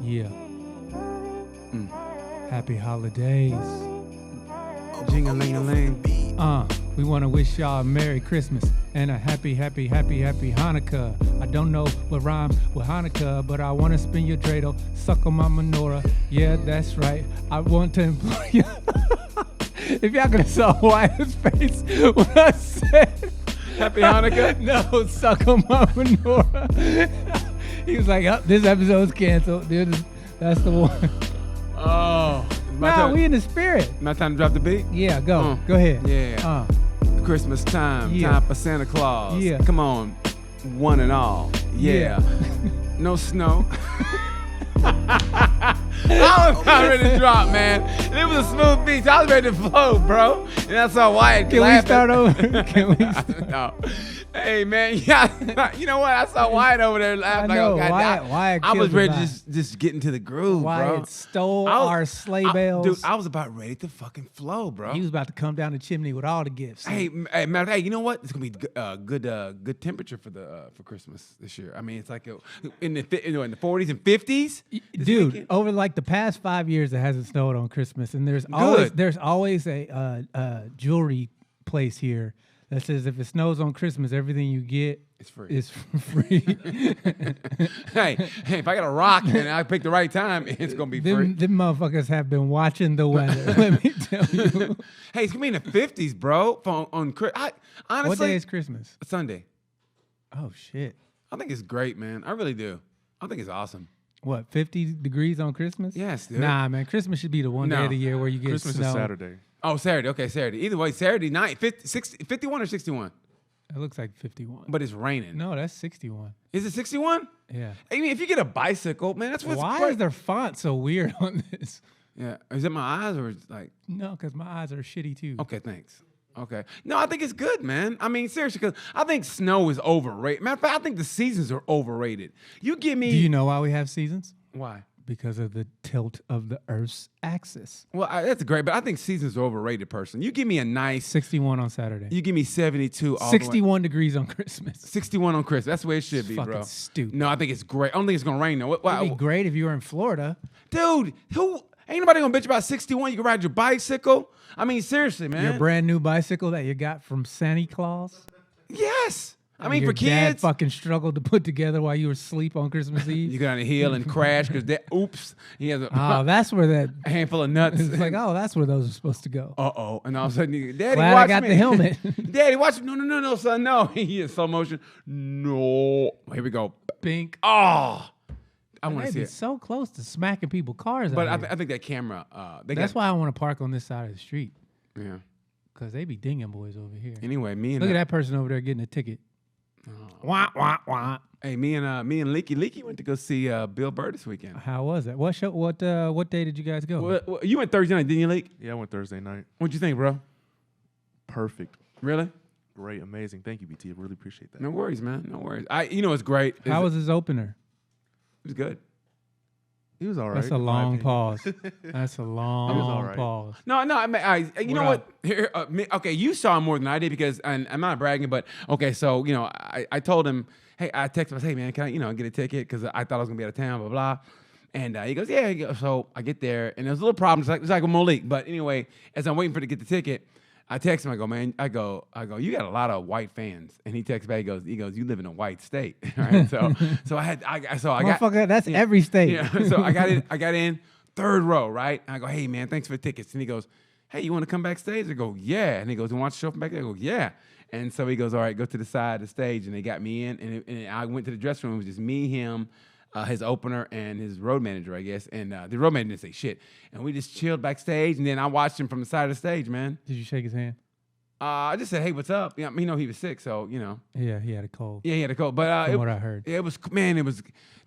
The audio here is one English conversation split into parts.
Yeah. Happy holidays. Jing-a-ling-a-ling. We want to wish y'all a Merry Christmas and a happy Hanukkah. I don't know what rhymes with Hanukkah, but I want to spin your dreidel, suck on my menorah. Yeah, that's right. I want to employ you. If y'all could have saw Wyatt's face when I said Happy Hanukkah? no, suck on my menorah. He was like, oh, this episode's canceled. Dude, that's the one. Oh. Nah, we in the spirit. My time to drop the beat? Yeah, go. Go ahead. Yeah. Christmas time. Yeah. Time for Santa Claus. Yeah. Come on. One and all. Yeah. No snow. I was not ready to drop, man. And it was a smooth beat. I was ready to flow, bro. And I saw Wyatt Can laughing. we start over? Can we No. Hey, man. Yeah. You know what? I saw Wyatt over there laughing. I know. Like, oh, God, Wyatt I was killed the ready to vibe. just get into the groove, Wyatt bro. stole I was- our sleigh bells. Dude, I was about ready to fucking flow, bro. He was about to come down the chimney with all the gifts. Hey, matter of fact, you know what? It's gonna be good temperature for Christmas this year. I mean, it's like in the 40s and 50s. Dude, over like the past 5 years, it hasn't snowed on Christmas, and there's always a jewelry place here that says if it snows on Christmas, everything you get It's free. is free. hey, if I got a rock and I pick the right time, it's gonna be free. Them motherfuckers have been watching the weather. Let me tell you. Hey, it's gonna be in the 50s, bro. Honestly, What day is Christmas? Sunday. Oh shit! I think it's great, man. I really do. I think it's awesome. What, 50 degrees on Christmas? Yes, dude. Nah, man. Christmas should be the one day of the year where you get Christmas snow. is Saturday. Oh, Saturday. Okay, Saturday. Either way, Saturday night, 51 or 61. It looks like 51. But it's raining. No, that's 61. Is it 61? Yeah. I mean, if you get a bicycle, man, that's what's Why great. is their font so weird on this? Yeah. Is it my eyes or is it like? No, because my eyes are shitty too. Okay, thanks. Okay. No, I think it's good, man. I mean, seriously, because I think snow is overrated. Matter of fact, I think the seasons are overrated. You give me. Do you know why we have seasons? Why? Because of the tilt of the Earth's axis. Well, that's great, but I think seasons are overrated, person. You give me a nice. 61 on Saturday. You give me 72. All the way. 61 degrees on Christmas. 61 on Christmas. That's the way it should be, Fucking bro. stupid. No, I think it's great. I don't think it's gonna rain though. It'd be great if you were in Florida. Dude, ain't nobody gonna bitch about 61? You can ride your bicycle. I mean, seriously, man. Your brand new bicycle that you got from Santa Claus. Yes. I mean, Your for dad kids. fucking struggled to put together while you were asleep on Christmas Eve. You got on a hill and crash because he has a Oh, that's where that. handful of nuts. It's like, oh, that's where those are supposed to go. Uh-oh. And all of a sudden, Daddy, Glad watch I got me. the helmet. Daddy, watch me. No, son, no. He in slow motion. No. Here we go. Pink. Oh. I want They'd to see be it. so close to smacking people's cars. But out here. I think that camera, That's why I want to park on this side of the street. Yeah. Because they be dinging boys over here. Anyway, me and Look at that person over there getting a ticket. Wah, wah, wah. Hey, me and Leaky went to go see Bill Burr this weekend. How was that? What show? What day did you guys go? Well, you went Thursday night, didn't you, Leak? Yeah, I went Thursday night. What'd you think, bro? Perfect. Really? Great. Amazing. Thank you, BT. I really appreciate that. No worries, man. No worries. It's great. How was his opener? It was good. He was all right. That's a in my long opinion. pause. That's a long all right. pause. No, I mean, you know What what? Here, okay, you saw him more than I did because, and I'm not bragging, but okay, so I told him, hey, I texted him, I said, hey man, can I get a ticket because I thought I was gonna be out of town, blah blah. And he goes, yeah. So I get there, and there's a little problem. It's like with Malik, but anyway, as I'm waiting for to get the ticket, I text him. I go, man. I go. You got a lot of white fans, and he texts back. He goes, you live in a white state, right? So I got. Motherfucker, that's every state. Yeah. So I got in third row, right? And I go, hey man, thanks for the tickets. And he goes, hey, you want to come backstage? I go, yeah. And he goes, you want to show up from back there? I go, yeah. And so he goes, all right, go to the side of the stage, and they got me in, and I went to the dressing room. It was just me, him, his opener, and his road manager, I guess. And the road manager didn't say shit. And we just chilled backstage, and then I watched him from the side of the stage, man. Did you shake his hand? I just said, hey, what's up? Yeah, he was sick, so, Yeah, he had a cold. Yeah, he had a cold. But From what I heard. It was,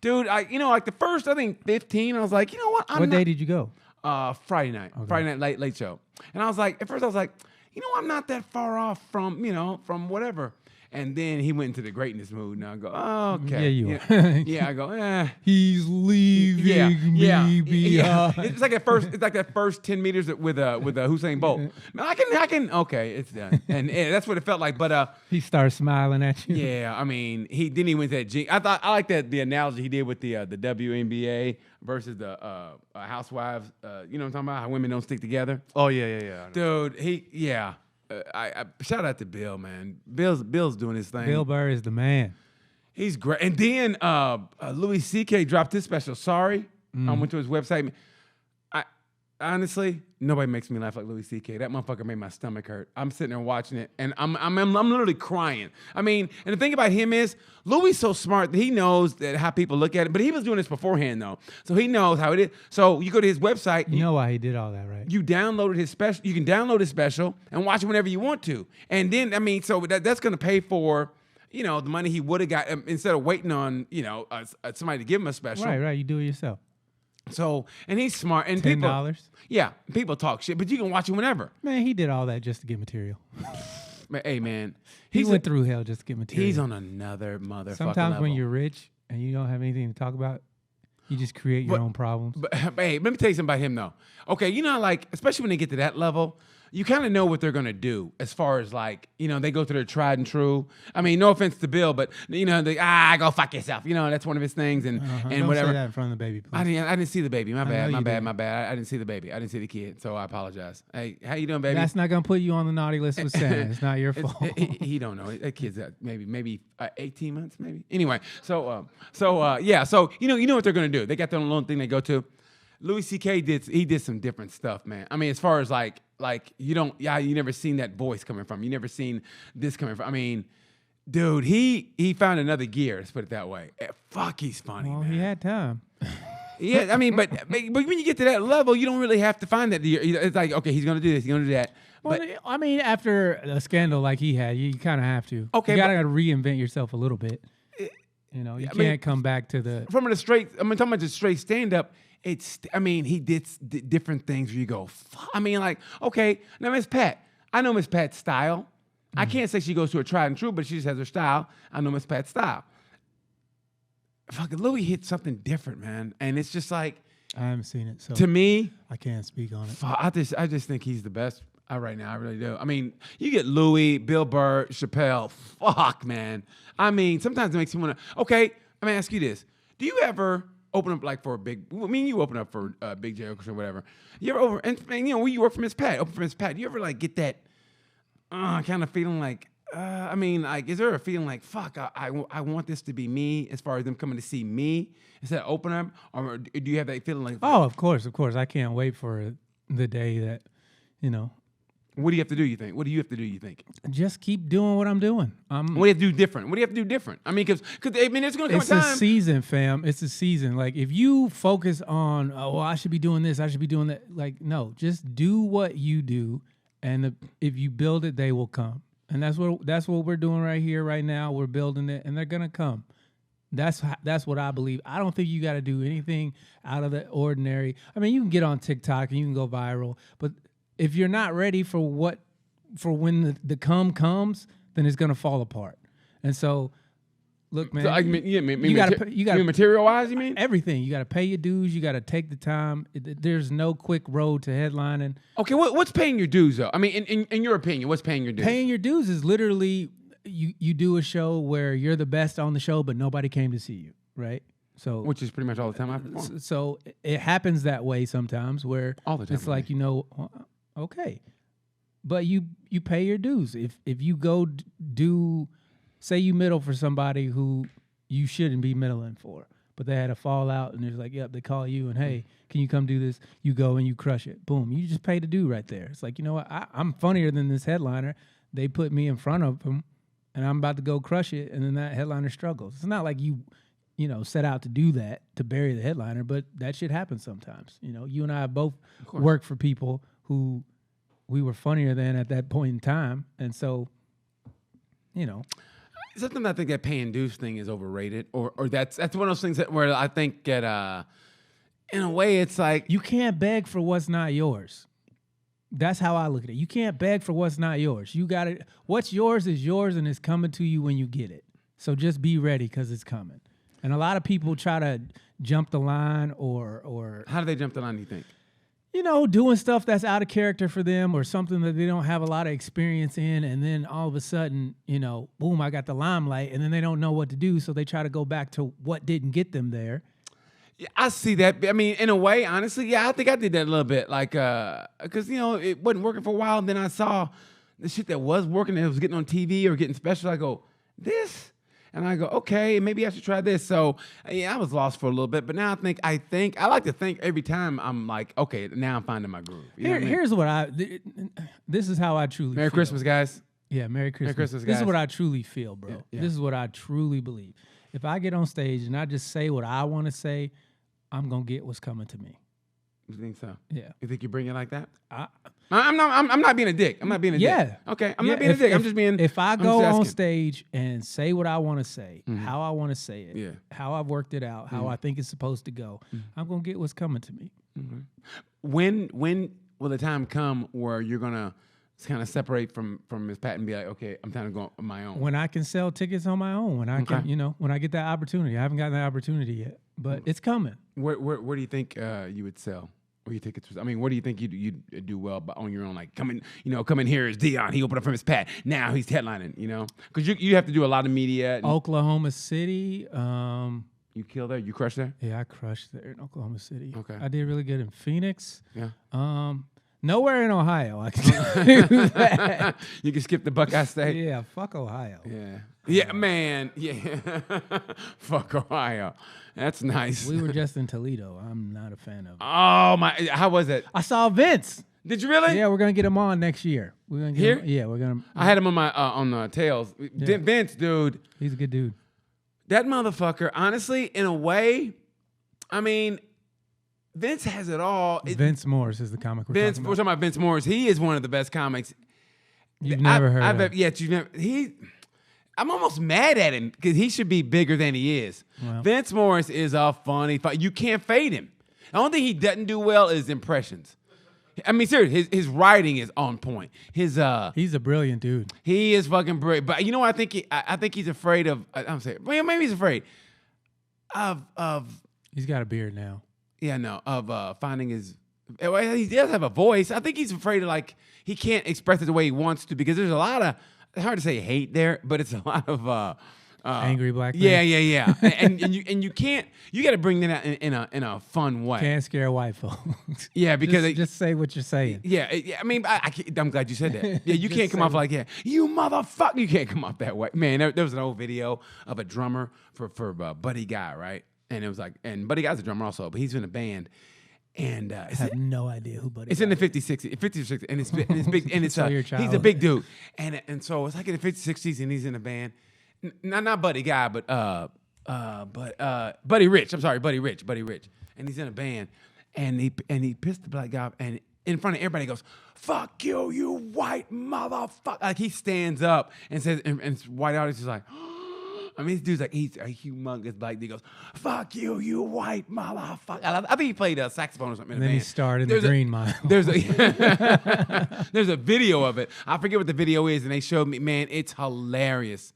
dude, like the first, I think, 15, I was like, you know what? What day did you go? Friday night. Okay. Friday night, late show. And I was like, at first I was like, I'm not that far off from, from whatever. And then he went into the greatness mood, and I go, oh, okay. Yeah, you are. Yeah, I go, He's leaving. Yeah, me behind. It's like that first 10 meters with Usain Bolt. Man, I can. Okay, it's done, and that's what it felt like. But He starts smiling at you. yeah, I mean, he went that. I like that the analogy he did with the WNBA versus the housewives. You know what I'm talking about? How women don't stick together. Oh yeah. Dude, I shout out to Bill, man. Bill's doing his thing. Bill Burr is the man. He's great. And then Louis C.K. dropped his special. Sorry, I went to his website. Honestly, nobody makes me laugh like Louis C.K. That motherfucker made my stomach hurt. I'm sitting there watching it, and I'm literally crying. I mean, and the thing about him is, Louis so smart that he knows that how people look at it. But he was doing this beforehand, though, so he knows how it is. So you go to his website. You know why he did all that, right? You downloaded his special. You can download his special and watch it whenever you want to. And then, I mean, so that's going to pay for, you know, the money he would have got instead of waiting on, you know, somebody to give him a special. Right. You do it yourself. So, and he's smart. And $10. People talk shit, but you can watch it whenever. Man, he did all that just to get material. Hey, man. He went through hell just to get material. He's on another motherfucking Sometimes level. when you're rich and you don't have anything to talk about, you just create your own problems. But hey, let me tell you something about him, though. Okay, you know, like, especially when they get to that level, you kind of know what they're going to do as far as, like, you know, they go to their tried and true. I mean, no offense to Bill, but, you know, go fuck yourself. You know, that's one of his things and Don't whatever. say that in front of the baby, please. I didn't see the baby. My bad. you did. I didn't see the baby. I didn't see the kid, so I apologize. Hey, how you doing, baby? That's not going to put you on the naughty list with Santa. It's not your fault. He don't know. That kid's maybe 18 months, maybe. Anyway, so you know what they're gonna do. They got their own little thing they go to. Louis C.K. did some different stuff, man. I mean, as far as like you never seen that voice coming from. You never seen this coming from. I mean, dude, he found another gear. Let's put it that way. Fuck, he's funny. Well, man. he had time. Yeah, I mean, but when you get to that level, you don't really have to find that. It's like, okay, he's gonna do this, he's gonna do that. Well, But I mean, after a scandal like he had, you kind of have to. Okay, you gotta reinvent yourself a little bit. You know, you can't come back to the. from a straight, talking about just straight stand up. He did different things where you go, fuck. I mean, like, okay, now Miss Pat, I know Miss Pat's style. I can't say she goes to a tried and true, but she just has her style. I know Miss Pat's style. Fucking Louis hit something different, man, and it's just like, I haven't seen it, so to me, I can't speak on it. I just think he's the best right now. I really do. I mean, you get Louis, Bill Burr, Chappelle. Fuck, man. I mean, sometimes it makes you want to. Okay, I'm gonna ask you this: do you ever open up like for a big? I mean, you open up for Big J or whatever. You ever and you know when you work for Miss Pat, open for Miss Pat. Do you ever like get that kind of feeling like? I mean, like, is there a feeling like, fuck, I want this to be me as far as them coming to see me instead of open up? Or do you have that feeling like, Oh, of course. I can't wait for the day that, you know. what do you have to do, you think? What do you have to do, you think? Just keep doing what I'm doing. What do you have to do different? What do you have to do different? I mean, because I mean, it's going to come It's a a time. season, fam. It's a season. Like, if you focus on, oh, well, I should be doing this, I should be doing that. Like, no, just do what you do, and if you build it, they will come. And that's what we're doing right here, right now. We're building it, and they're gonna come. That's what I believe. I don't think you got to do anything out of the ordinary. I mean, you can get on TikTok and you can go viral, but if you're not ready for when the come comes, then it's gonna fall apart. And so, look, man, So, I mean, you gotta material wise. You mean everything. You got to pay your dues. You got to take the time. There's no quick road to headlining. okay? What's paying your dues though? I mean, in your opinion, what's paying your dues? Paying your dues is literally you do a show where you're the best on the show, but nobody came to see you, right? So, Which is pretty much all the time I perform. so it happens that way sometimes, where All the time, it's like, you know, okay, but you pay your dues. If you go do, say you middle for somebody who you shouldn't be middling for, but they had a fallout and it's like, yep, they call you and, hey, can you come do this? You go and you crush it. Boom, you just pay the due right there. It's like, you know what? I'm funnier than this headliner. They put me in front of them, and I'm about to go crush it, and then that headliner struggles. It's not like you know, set out to do that, to bury the headliner, but that shit happens sometimes. You know, you and I both worked for people who we were funnier than at that point in time, and so, you know. Something I think that paying dues thing is overrated, or that's one of those things where I think that in a way it's like You can't beg for what's not yours. That's how I look at it. You can't beg for what's not yours. You got it. What's yours is yours, and it's coming to you when you get it. So just be ready, because it's coming. And a lot of people try to jump the line or How do they jump the line, do you think? doing stuff that's out of character for them or something that they don't have a lot of experience in. And then all of a sudden, boom, I got the limelight. And then they don't know what to do. So they try to go back to what didn't get them there. Yeah, I see that. I mean, in a way, honestly, yeah, I think I did that a little bit. Like, because, it wasn't working for a while. And then I saw the shit that was working and it was getting on TV or getting special. I go, this? And I go, okay, maybe I should try this. So, yeah, I was lost for a little bit. But now I like to think every time I'm like, okay, now I'm finding my groove. You know what I mean? Here's what this is how I truly Merry feel. Christmas, guys. Yeah, Merry Christmas. Merry Christmas, This is guys. what I truly feel, bro. Yeah. This is what I truly believe. If I get on stage and I just say what I want to say, I'm going to get what's coming to me. You think so? Yeah. You think you bring it like that? I'm I'm not being a dick. I'm not being a dick. Okay. I'm not being a dick. I'm just being. If I I'm go just on asking. stage and say what I want to say, how I want to say it, Yeah. how I've worked it out, how I think it's supposed to go, I'm gonna get what's coming to me. When will the time come where you're gonna kind of separate from Miss Pat and be like, okay, I'm time to go on my own? When I can sell tickets on my own, when I Okay. can, when I get that opportunity. I haven't gotten that opportunity yet, but it's coming. Where do you think you would sell? Where you think it's? I mean, where do you think you'd do well on your own? Like come in here as Dion. He opened up for Miss Pat. Now he's headlining. Because you have to do a lot of media. And Oklahoma City. you kill there. You crush there. Yeah, I crushed there in Oklahoma City. Okay. I did really good in Phoenix. Yeah. Nowhere in Ohio. I can tell you that. You can skip the Buckeye State. Yeah, fuck Ohio. Yeah. Yeah, man. Yeah. Fuck Ohio. That's nice. We were just in Toledo. I'm not a fan of it. Oh my! How was it? I saw Vince. Did you really? Yeah, we're gonna get him on next year. We're gonna get Here? him, yeah, we're gonna. I had him on my tails. Vince, dude, He's a good dude. that motherfucker. Honestly, in a way, I mean, Vince has it all. Vince Morris is the comic we're Vince, talking we're about. talking about Vince Morris. He is one of the best comics. You've never heard of him. Yeah, you've never. I'm almost mad at him because he should be bigger than he is. Well. Vince Morris is a funny. You can't fade him. The only thing he doesn't do well is impressions. I mean, seriously, his writing is on point. He's a brilliant dude. He is fucking brilliant. But you know what I think? I think he's afraid of. I'm saying, well, maybe he's afraid of. He's got a beard now. Yeah, no, of finding his. Well, he does have a voice. I think he's afraid of he can't express it the way he wants to because there's a lot of. It's hard to say hate there, but it's a lot of Angry black man. Yeah. and you can't. You got to bring that out in a fun way. Can't scare white folks. Yeah, because just say what you're saying. Yeah. I mean, I'm glad you said that. Yeah, you Just can't come say off like you motherfucker. You can't come off that way, man. There was an old video of a drummer for Buddy Guy, right? And it was and Buddy Guy's a drummer also, but he's in a band. And I have no idea who Buddy. it's in the 50s, 60s, and it's big, and it's So your he's a childhood. big dude, and so it's like in the 50s, 60s, and he's in a band, not Buddy Guy, but Buddy Rich. I'm sorry, Buddy Rich, and he's in a band, and he pissed the black guy off, and in front of everybody he goes, "Fuck you, you white motherfucker!" Like he stands up and says, and white audience is like. I mean, this dude's he's a humongous black dude. He goes, "Fuck you, you white motherfucker." I think he played saxophone or something. And in then a he band. starred in the Green Mile. There's a video of it. I forget what the video is, and they showed me. Man, it's hilarious.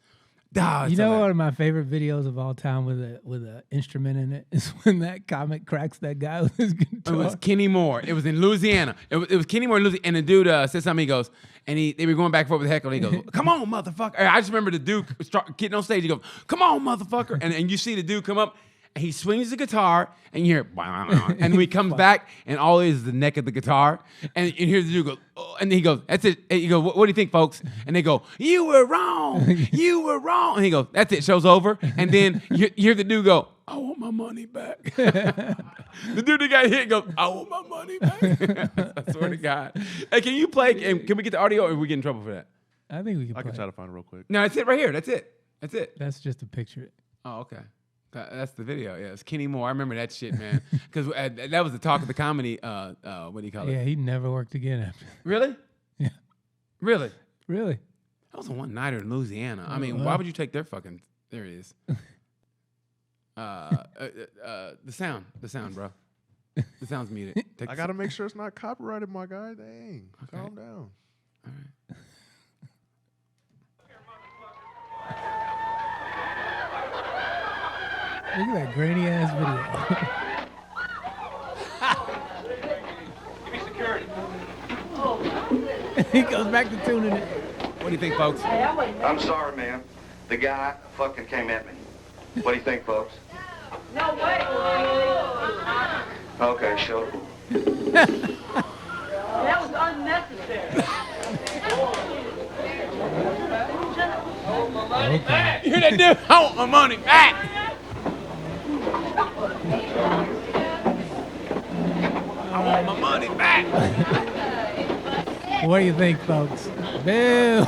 It's You know, hilarious. one of my favorite videos of all time with a instrument in it is when that comic cracks that guy with his It guitar. was Kenny Moore. It was in Louisiana. It was Kenny Moore in Louisiana. And the dude said something. He goes, and they were going back and forth with Heckle. And he goes, "Come on, motherfucker." I just remember the dude getting on stage. He goes, "Come on, motherfucker." And you see the dude come up. And he swings the guitar, and you hear, and when he comes back, and all it is the neck of the guitar, and here's the dude go, oh, and he goes, "That's it." And you go, "What do you think, folks?" And they go, "You were wrong. You were wrong." And he goes, "That's it." Show's over, and then you hear the dude go, "I want my money back." The dude that got hit goes, "I want my money back." I swear to God. Hey, can you play? Can we get the audio, or we get in trouble for that? I think we can I play. can try to find it real quick. No, that's it right here. That's it. That's it. That's just a picture. Oh, okay. That's the video. Yeah, it's Kenny Moore. I remember that shit, man. Because that was the talk of the comedy. What do you call it? Yeah, he never worked again after. Really? Yeah. Really? Really? That was a one nighter in Louisiana. I mean, why would you take their fucking? There it is. The sound, bro. The sound's muted. Take I gotta make sure it's not copyrighted, my guy. Dang, calm down. All right. Look at that grainy ass Give me security. video. He goes back to tuning it. What do you think, folks? I'm sorry, ma'am. The guy fucking came at me. What do you think, folks? No way. Okay, show. That was unnecessary. Okay. You hear that dude? I want my money back. I want my money back. What do you think, folks? Boo.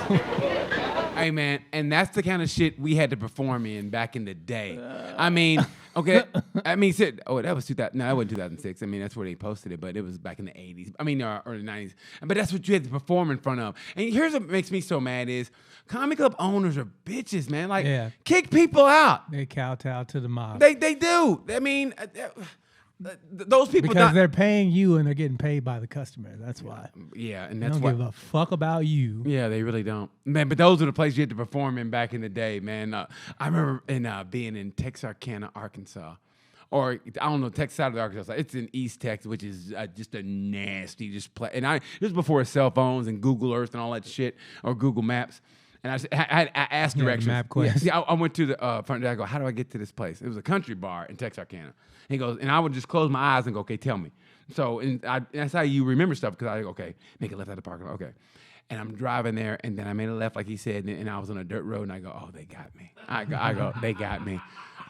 Hey, man, and that's the kind of shit we had to perform in back in the day. I mean, okay, that was 2000. No, that wasn't 2006. I mean, that's where they posted it, but it was back in the 80s. I mean, early 90s. But that's what you had to perform in front of. And here's what makes me so mad is comic club owners are bitches, man. Like, kick people out. They kowtow to the mob. They do. I mean, those people because they're paying you and they're getting paid by the customer. That's why. Yeah, and They that's don't why. give a fuck about you. Yeah, they really don't, man. But those are the places you had to perform in back in the day, man. I remember being in Texarkana, Arkansas, or I don't know, Texas side of the Arkansas. It's in East Texas, which is just a nasty place. And this was before cell phones and Google Earth and all that shit, or Google Maps. And I asked directions. MapQuest. Yeah, I went to the front desk. I go, how do I get to this place? It was a country bar in Texarkana. He goes, and I would just close my eyes and go, okay, tell me. So and that's how you remember stuff, because I go, okay, make a left out of the parking lot. Okay. And I'm driving there, and then I made a left, like he said, and I was on a dirt road, and I go, oh, they got me. I go, they got me.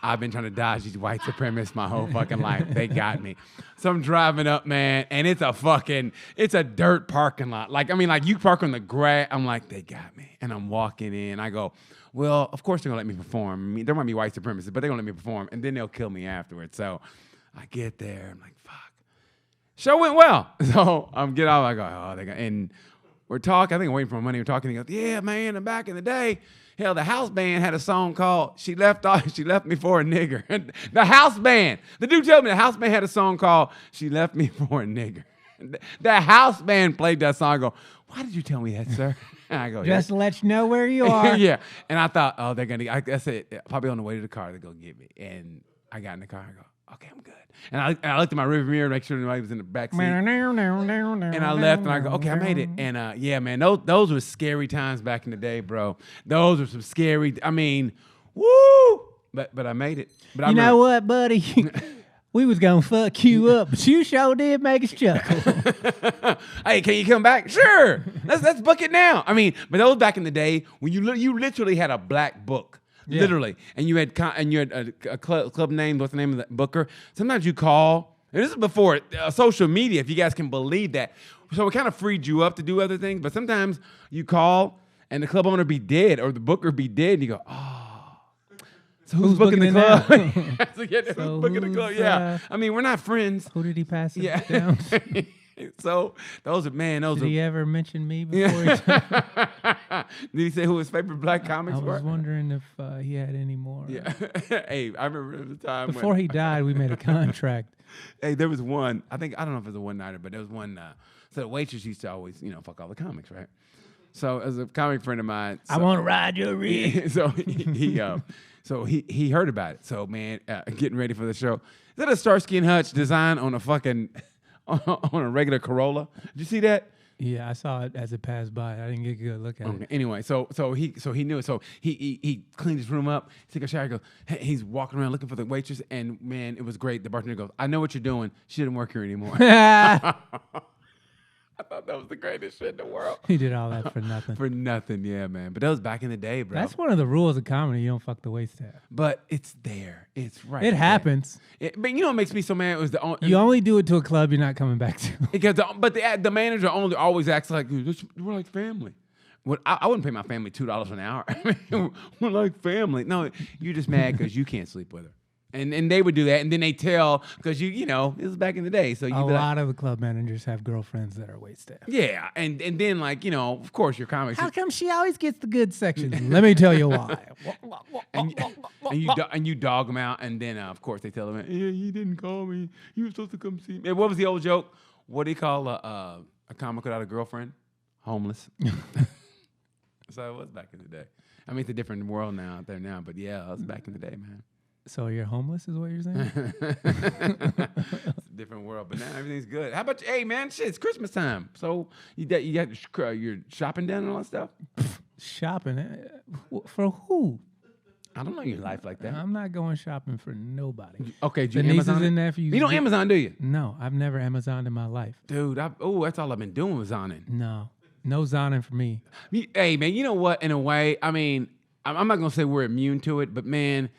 I've been trying to dodge these white supremacists my whole fucking life. They got me. So I'm driving up, man, and it's a dirt parking lot. Like you park on the grass. I'm like, they got me. And I'm walking in. I go, well, of course they're going to let me perform. I mean, there might be white supremacists, but they're going to let me perform, and then they'll kill me afterwards. So I get there. I'm like, fuck. Show went well. So I'm get off. I go, oh, they got, and we're talking. I think I'm waiting for my money. We're talking. He goes, yeah, man, and back in the day, hell, the house band had a song called She Left Me for a Nigger. The house band. The dude told me the house band had a song called She Left Me for a Nigger. The house band played that song. I go, why did you tell me that, sir? And I go, just to let you know where you are. Yeah. And I thought, oh, they're going to, I said, probably on the way to the car, they're going to get me. And I got in the car. I go, okay, I'm good. And I looked at my rearview mirror to make sure nobody was in the back seat. And I left, and I go, okay, I made it. And yeah, man, those were scary times back in the day, bro. Those were some scary. I mean, woo! But I made it. But you know what, buddy? We was gonna fuck you up, but you sure did make us chuckle. Hey, can you come back? Sure. Let's book it now. I mean, but those back in the day when you literally had a black book. Yeah. Literally, and you had a club name. What's the name of the booker? Sometimes you call, and this is before social media, if you guys can believe that. So it kind of freed you up to do other things. But sometimes you call, and the club owner be dead, or the booker be dead, and you go, oh, so who's booking the club? Who's booking the club? Yeah, I mean, we're not friends. Who did he pass it down? So those are. Did he ever mention me before? Did he say who his favorite black comics were? I was wondering if he had any more. Yeah. Hey, I remember the time before he died, we made a contract. Hey, there was one. I don't know if it was a one-nighter, but there was one. So the waitress used to always, fuck all the comics, right? So as a comic friend of mine, I want to ride your rig. So he heard about it. So man, getting ready for the show. Is that a Starsky and Hutch design on a fucking on a regular Corolla? Did you see that? Yeah, I saw it as it passed by. I didn't get a good look at it. Anyway, so he knew it. So he cleaned his room up, took a shower. He goes, hey, he's walking around looking for the waitress, and man, it was great. The bartender goes, I know what you're doing. She didn't work here anymore. I thought that was the greatest shit in the world. He did all that for nothing. For nothing, yeah, man. But that was back in the day, bro. That's one of the rules of comedy. You don't fuck the wait staff. But it's there. It's right. It happens. But you know what makes me so mad? It was you only do it to a club you're not coming back to. Because the manager always acts like we're like family. Well, I wouldn't pay my family $2 an hour. I mean, we're like family. No, you're just mad because you can't sleep with her. And they would do that, and then they tell, because it was back in the day. So a lot of the club managers have girlfriends that are wait staff. Yeah, and then of course your comics. How come she always gets the good section? Let me tell you why. and you dog them out, and then of course they tell them, yeah, he didn't call me. He was supposed to come see me. And what was the old joke? What do you call a comic without a girlfriend? Homeless. So it was back in the day. I mean, it's a different world out there now, but yeah, it was back in the day, man. So you're homeless, is what you're saying? It's a different world, but now everything's good. How about you? Hey, man, shit, it's Christmas time. So you got your shopping done and all that stuff? Shopping for who? I don't know your life like that. I'm not going shopping for nobody. Okay, do The you nieces Amazon? and nephews. You don't Amazon, do you? No, I've never Amazoned in my life. Dude, that's all I've been doing was Zoning. No zoning for me. Hey, man, you know what? In a way, I mean, I'm not going to say we're immune to it, but, man,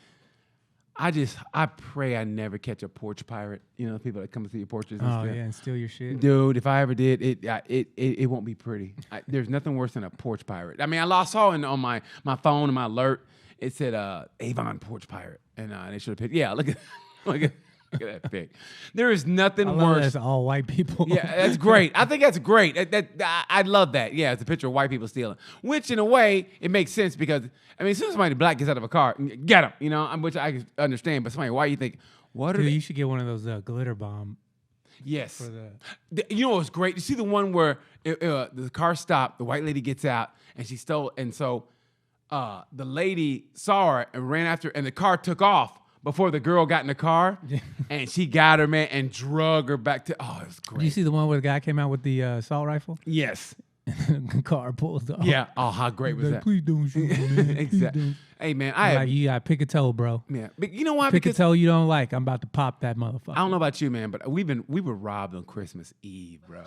I pray I never catch a porch pirate. You know, people that come through your porches and Oh, stuff. yeah, and steal your shit. Dude, if I ever did, it won't be pretty. There's nothing worse than a porch pirate. I mean, I saw on my phone and my alert, it said Avon porch pirate, and they should have picked. Yeah, look at that pic. There is nothing I love worse. that's all white people. Yeah, that's great. I think that's great. I love that. Yeah, it's a picture of white people stealing, which in a way it makes sense because I mean, as soon as somebody black gets out of a car, get them. You know, which I understand. But somebody white, you think, what are Dude, they? you should get one of those glitter bomb. Yes. For the You know what's great? You see the one where the car stopped, the white lady gets out, and she stole, and so the lady saw her and ran after, and the car took off before the girl got in the car, and she got her, man, and drug her back to, oh, it was great. Did you see the one where the guy came out with the assault rifle? Yes. The car pulls off. Yeah. Oh, how great was that? Please don't shoot me, man. Please Exactly. don't. Hey, man, I have, Like, you got pick a toe, bro. yeah. But you know why? Pick a Because toe you don't like. I'm about to pop that motherfucker. I don't know about you, man, but we were robbed on Christmas Eve, bro.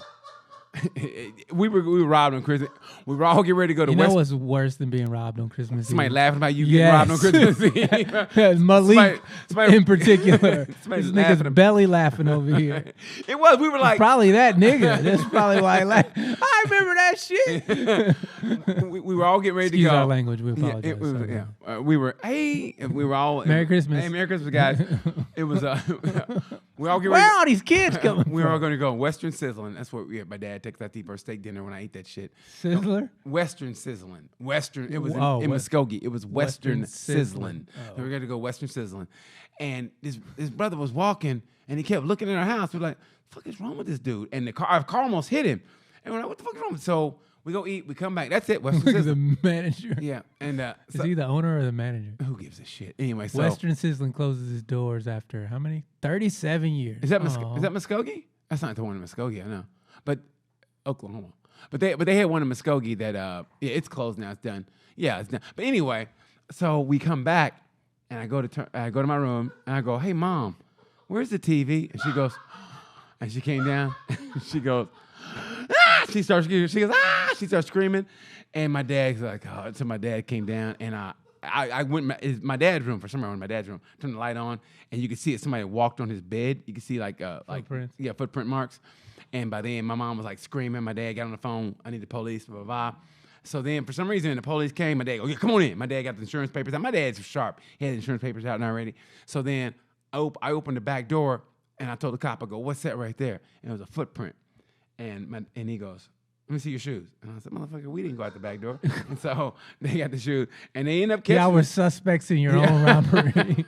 we were robbed on Christmas. We were all getting ready to go to You know West. what's worse than being robbed on Christmas Somebody Eve? laughing about you getting robbed on Christmas Eve. Malik somebody- in particular. somebody's This laughing. nigga's belly laughing over here. It was. We were like, Probably that nigga. That's probably why I laugh. I remember that shit. we were all getting ready Excuse to go. our language. We Yeah, apologize. it was, Sorry. yeah. We were, hey, and we were all. Merry Christmas. Hey, Merry Christmas, guys. It was, we all get Where ready. are all these kids coming We were all from? going to go Western Sizzling. That's what my dad takes out to eat for steak dinner when I eat that shit. Sizzler? Western Sizzling. Western. It was in West- Muskogee. It was Western, Western Sizzling. Sizzling. Oh. So we got to go Western Sizzling. And his brother was walking, and he kept looking at our house. We're like, "Fuck is wrong with this dude?" And our car almost hit him. And we're like, "What the fuck is wrong?" So we go eat. We come back. That's it. Western Look at Sizzling. the manager. Yeah. And Is so, he the owner or the manager? who gives a shit? Anyway, so Western Sizzling closes its doors after how many? 37 years. is that Aw. Muskogee? That's not the one in Muskogee, I know. But Oklahoma. But they had one in Muskogee that yeah, it's closed now. It's done. Yeah, it's done. But anyway, so we come back, and I go to my room, and I go, "Hey, Mom, where's the TV?" And she goes, and she came down. She goes, ah! She starts screaming, and my dad's like, oh. So my dad came down, and I went in my dad's room for some reason. In my dad's room, turned the light on, and you could see it. Somebody walked on his bed. You could see Footprints. footprint marks. And by then, my mom was like screaming. My dad got on the phone. I need the police. Blah blah blah. So then, for some reason, the police came. My dad go, "Yeah, come on in." My dad got the insurance papers out. My dad's sharp. He had the insurance papers out and already. So then, I opened the back door, and I told the cop, I go, "What's that right there?" And it was a footprint. And he goes, "Let me see your shoes." And I said, "Motherfucker, we didn't go out the back door." And so they got the shoes, and they end up catching. Y'all were suspects in your own robbery.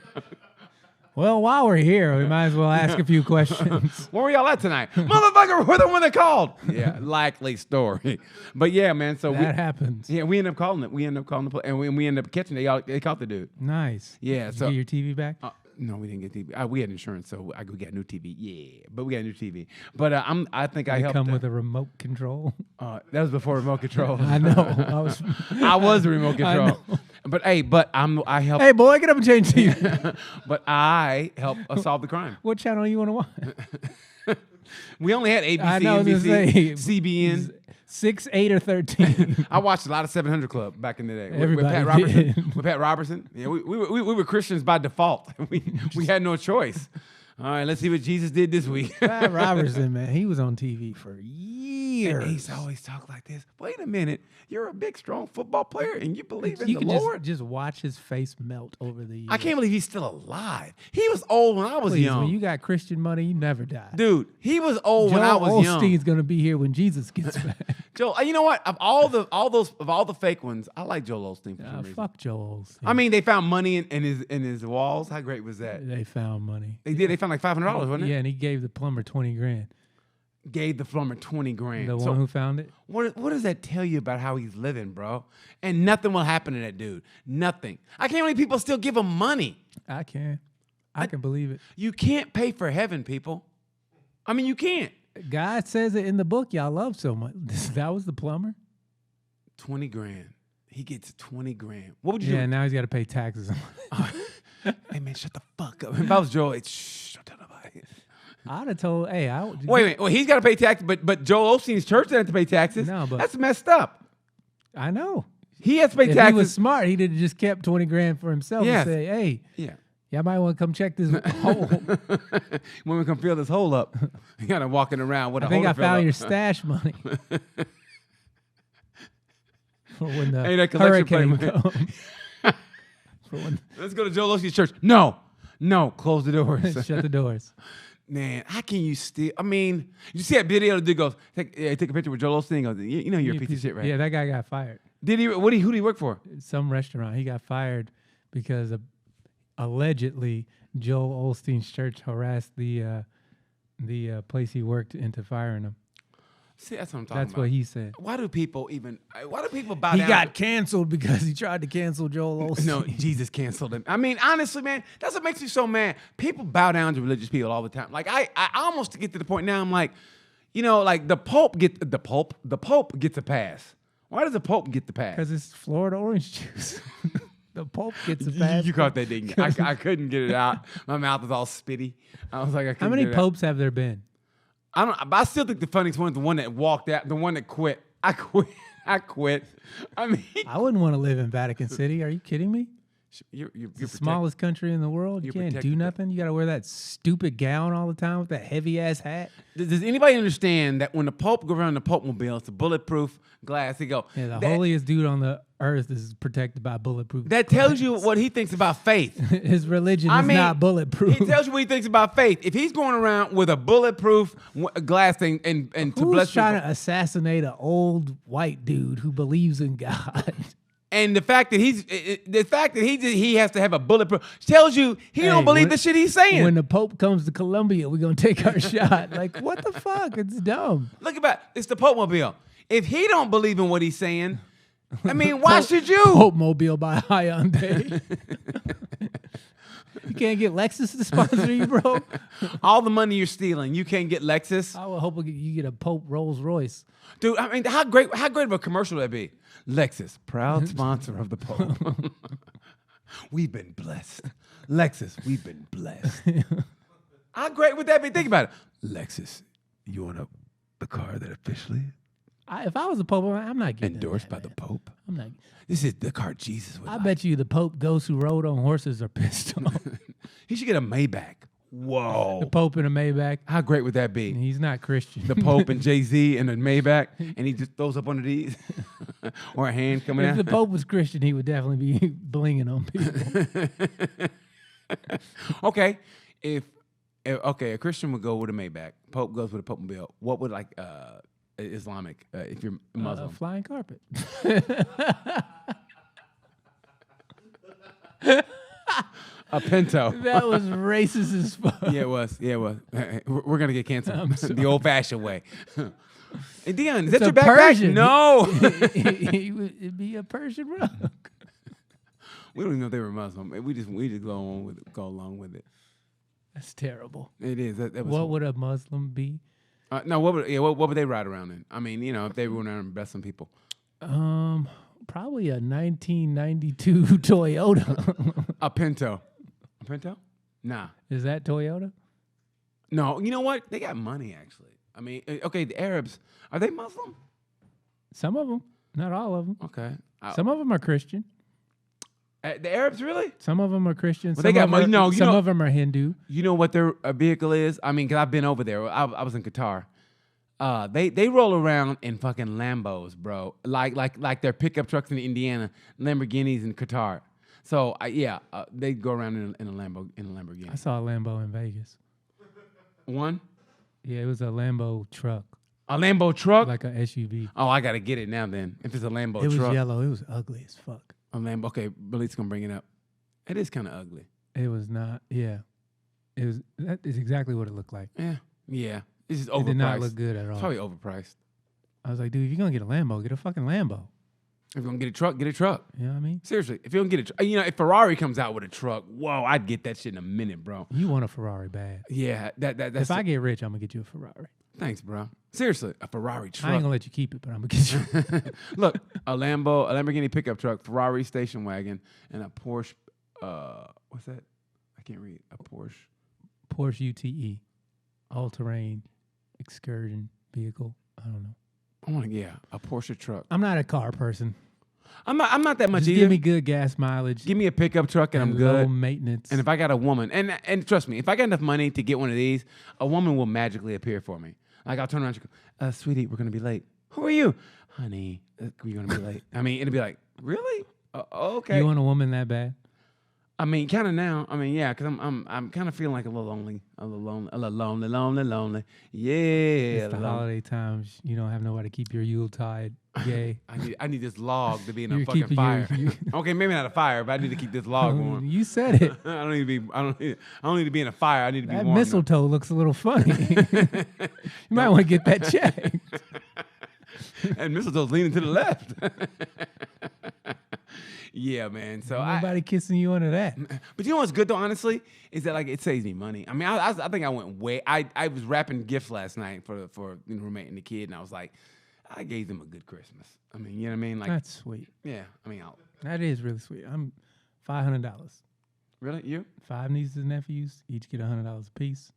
Well, while we're here, we might as well ask a few questions. Where were y'all at tonight? Motherfucker, we're the one that called. Yeah, likely story. But yeah, man. So That happens. yeah, we end up calling it. We end up calling the police, and we end up catching it. They caught the dude. Nice. Yeah. Did So you get your TV back? no, we didn't get TV. We had insurance, so I go get a new TV. Yeah, but we got a new TV. But I think I They helped. come with a remote control. That was before remote control. I know. I was the remote I control. know. But hey, I helped. Hey, boy, get up and change TV. But I helped solve the crime. What channel you want to watch? We only had ABC, I know, I was gonna NBC, say, CBN. 6, 8, or 13. I watched a lot of 700 Club back in the day with Everybody Pat Robertson. did. With Pat Robertson, yeah, we were Christians by default. We had no choice. All right, let's see what Jesus did this week. Pat Robertson, man, he was on TV for years. And he used to always talk like this. Wait a minute, you're a big, strong football player, and you believe in You the could Lord. just watch his face melt over the years. I can't believe he's still alive. He was old when I was Please, young. when you got Christian money, you never die. Dude, he was old when I was Joel young. Osteen's gonna be here when Jesus gets back. Joel, you know what? Of all the fake ones, I like Joel Osteen for some reason. Fuck Joel Osteen. I mean, they found money in his walls. How great was that? They found money. They did. They found like $500, wasn't it? Yeah, and he gave the plumber 20 grand. gave the plumber 20 grand. The So one who found it? what does that tell you about how he's living, bro? And nothing will happen to that dude. Nothing. I can't believe people still give him money. I can. I can believe it. You can't pay for heaven, people. I mean, you can't. God says it in the book y'all love so much. That was the plumber? 20 grand. He gets 20 grand. What would you Yeah, do? now he's got to pay taxes on it. Hey, man, shut the fuck up. If I was Joel, it's shh, don't tell nobody. I'd have told, hey, Wait. Well, he's got to pay taxes, but Joel Osteen's church doesn't have to pay taxes. No, but- that's messed up. I know. He has to pay If taxes. he was smart, he'd have just kept 20 grand for himself Yes. and say, hey, Yeah. y'all might want to come check this hole. When we can fill this hole up, you got to walking around with I a think hole I to fill found up. your stash money. For when the Hey, that collection hurricane plate, comes. For when Let's go to Joel Osteen's church. No, close the doors. shut the doors. Man, how can you steal? I mean, you see that video? The dude goes, take a picture with Joel Osteen. Goes, you know you're a piece of shit, right? Yeah, that guy got fired. Did he? Who did he work for? Some restaurant. He got fired because allegedly Joel Osteen's church harassed the place he worked into firing him. See, that's what I'm talking That's about. what he said. Why do people bow He down? got canceled because he tried to cancel Joel Osteen. No, Jesus canceled him. I mean, honestly, man, that's what makes me so mad. People bow down to religious people all the time. Like I almost get to the point now. I'm like, like the Pope gets a pass. Why does the Pope get the pass? Because it's Florida orange juice. The Pope gets a pass. You caught that, didn't you? I couldn't get it out. My mouth was all spitty. I was like, I couldn't How many get it out. popes have there been? But I still think the funniest one is the one that walked out, the one that quit. I quit. I mean, I wouldn't want to live in Vatican City. Are you kidding me? you're The smallest country in the world. You you're can't do protected. nothing. You got to wear that stupid gown all the time with that heavy ass hat. Does anybody understand that when the Pope goes around the Pope mobile, it's a bulletproof glass? He go. Yeah, the that, holiest dude on the earth is protected by bulletproof. that tells you what he thinks about faith. His religion I is mean, not bulletproof. He tells you what he thinks about faith. If he's going around with a bulletproof glass thing and to Who's bless trying people, to assassinate an old white dude who believes in God? and the fact that he has to have a bulletproof tells you he Hey, don't believe when- the shit he's saying. When the Pope comes to Colombia, we're gonna take our shot. Like, what the fuck? It's dumb. Look about it's the Pope mobile. If he don't believe in what he's saying, I mean, why should you? Pope Mobile by Hyundai. You can't get Lexus to sponsor you, bro. All the money you're stealing, you can't get Lexus. I would hope you get a Pope Rolls Royce. Dude, I mean, how great of a commercial would that be? Lexus, proud sponsor of the Pope. We've been blessed. Lexus, we've been blessed. How great would that be? Think about it. Lexus, you want the car that officially If I was a Pope, I'm not getting endorsed that, by the man. Pope? I'm not. This is the car Jesus would I like. bet you the Pope ghosts who rode on horses are pissed off. He should get a Maybach. Whoa. The Pope in a Maybach. How great would that be? He's not Christian. The Pope and Jay-Z in a Maybach, and he just throws up under these, or a hand coming If out. the Pope was Christian, he would definitely be blinging on people. Okay, if a Christian would go with a Maybach, Pope goes with a Pope mobile. What would Islamic if you're Muslim? Flying carpet. A Pinto. That was racist as fuck. Yeah, it was. We're gonna get canceled I'm sorry. the old-fashioned way. Hey, Dion, is that It's your a backpack? Persian. No. It'd be a Persian rug. We don't even know if they were Muslim. We just go along with it. That's terrible. It is. That was What would a Muslim be? no, what would they ride around in? I mean, if they were around and bless some people. Probably a 1992 Toyota. A Pinto. A Pinto? Nah. Is that Toyota? No, you know what? They got money, actually. I mean, okay, the Arabs, are they Muslim? Some of them, not all of them. Okay. Some of them are Christian. The Arabs, really? Some of them are Christian. Well, Some they got of money. them No, are, you some know- of them are Hindu. You know what their vehicle is? I mean, because I've been over there. I was in Qatar. They roll around in fucking Lambos, bro. Like their pickup trucks in Indiana, Lamborghinis in Qatar. So they go around in a Lamborghini. I saw a Lambo in Vegas. One, Yeah, it was a Lambo truck, a Lambo truck. like a SUV. Oh, I gotta get it now. Then if it's a Lambo It was truck, yellow. It was ugly as fuck. a Lambo. Okay, Billy's gonna bring it up. It is kind of ugly. It was not. Yeah, it was. That is exactly what it looked like. Yeah. It's just It overpriced. did not look good at all. It's probably overpriced. I was like, dude, if you're gonna get a Lambo, get a fucking Lambo. If you're gonna get a truck, get a truck. You know what I mean? Seriously, if you don't get a, if Ferrari comes out with a truck, whoa, I'd get that shit in a minute, bro. You want a Ferrari bad. Yeah, that's. If I get rich, I'm gonna get you a Ferrari. Thanks, bro. Seriously, a Ferrari I ain't truck. gonna let you keep it, but I'm gonna get you. Look, a Lamborghini pickup truck, Ferrari station wagon, and a Porsche. What's that? I can't read. A Porsche. Porsche UTE, all-terrain excursion vehicle. I don't know. I want to, a Porsche truck. I'm not a car person. I'm not that much Just either. give me good gas mileage. Give me a pickup truck and I'm low good. maintenance. And if I got a woman, and trust me, if I got enough money to get one of these, a woman will magically appear for me. Like I'll turn around and go, sweetie, we're gonna be late. Who are you? Honey, we're gonna be late. I mean, it'll be like, really? Okay. You want a woman that bad? I mean, kind of now. I mean, yeah, because I'm kind of feeling like a little lonely. Lonely. Yeah. It's the holiday times. You don't have nobody to keep your Yuletide gay. I need this log to be in a You're fucking keeping fire. your- Okay, maybe not a fire, but I need to keep this log warm. You said it. I don't need to be in a fire. I need to be That warm. mistletoe looks a little funny. You might want to get that checked. And mistletoe's leaning to the left. Yeah, man. So Nobody kissing you under that. but you know what's good though, honestly, is that like it saves me money. I mean, I think I went way. I was wrapping gifts last night for roommate and the kid, and I was like, I gave them a good Christmas. I mean, you know what I mean? Like, That's sweet. yeah. I mean, That is really sweet. I'm $500. really, you 5 nieces and nephews, each get $100 a piece.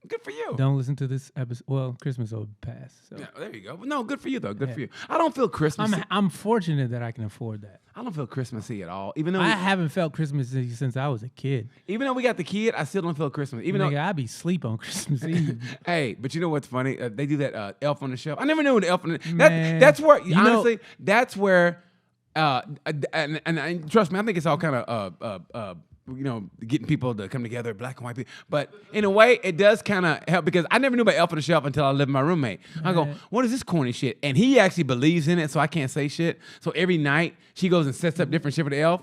good for you. Don't listen to this episode. Well, Christmas will pass. So Yeah, there you go. No, good for you though. Good Yeah. for you. I don't feel Christmas. I'm fortunate that I can afford that. I don't feel Christmassy at all. Even though I haven't felt Christmassy since I was a kid. we got the kid, I still don't feel Christmas. Even though Nigga, I be sleep on Christmas Eve. hey, but you know what's funny? They do that Elf on the Shelf. I never knew the Elf on the Man, That's where you know- honestly, that's where and trust me, I think it's all kind of getting people to come together, black and white people. But in a way, it does kind of help because I never knew about Elf on the Shelf until I lived with my roommate. I go, what is this corny shit? And he actually believes in it, so I can't say shit. So every night she goes and sets up different shit for the elf.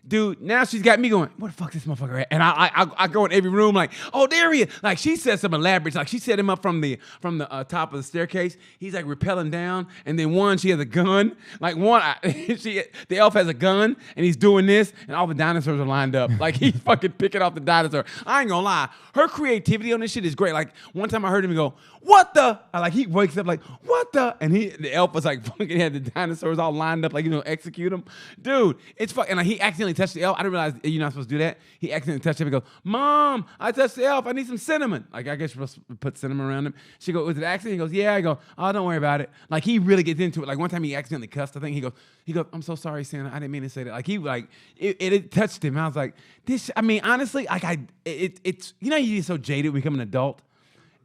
Dude, now she's got me going, where the fuck this motherfucker at? And I go in every room like, oh, there he is. Like she set some elaborate, like she set him up from the top of the staircase. He's like rappelling down, and then she has a gun. Like the elf has a gun, and he's doing this, and all the dinosaurs are lined up. Like he's fucking picking off the dinosaur. I ain't gonna lie, her creativity on this shit is great. Like one time I heard him go, what the? He wakes up like, what the? And the elf was like fucking had the dinosaurs all lined up, like execute them. Dude, it's fucking. And like, he accidentally touched the elf. I didn't realize you're not supposed to do that. He accidentally touched him and goes, Mom, I touched the elf. I need some cinnamon. Like I guess you're supposed to put cinnamon around him. She goes, was it an accident? He goes, yeah. I go, oh, don't worry about it. Like he really gets into it. Like one time he accidentally cussed. I think he goes, I'm so sorry, Santa. I didn't mean to say that. Like it touched him. I was like, this. I mean, honestly, it's you get so jaded when you become an adult.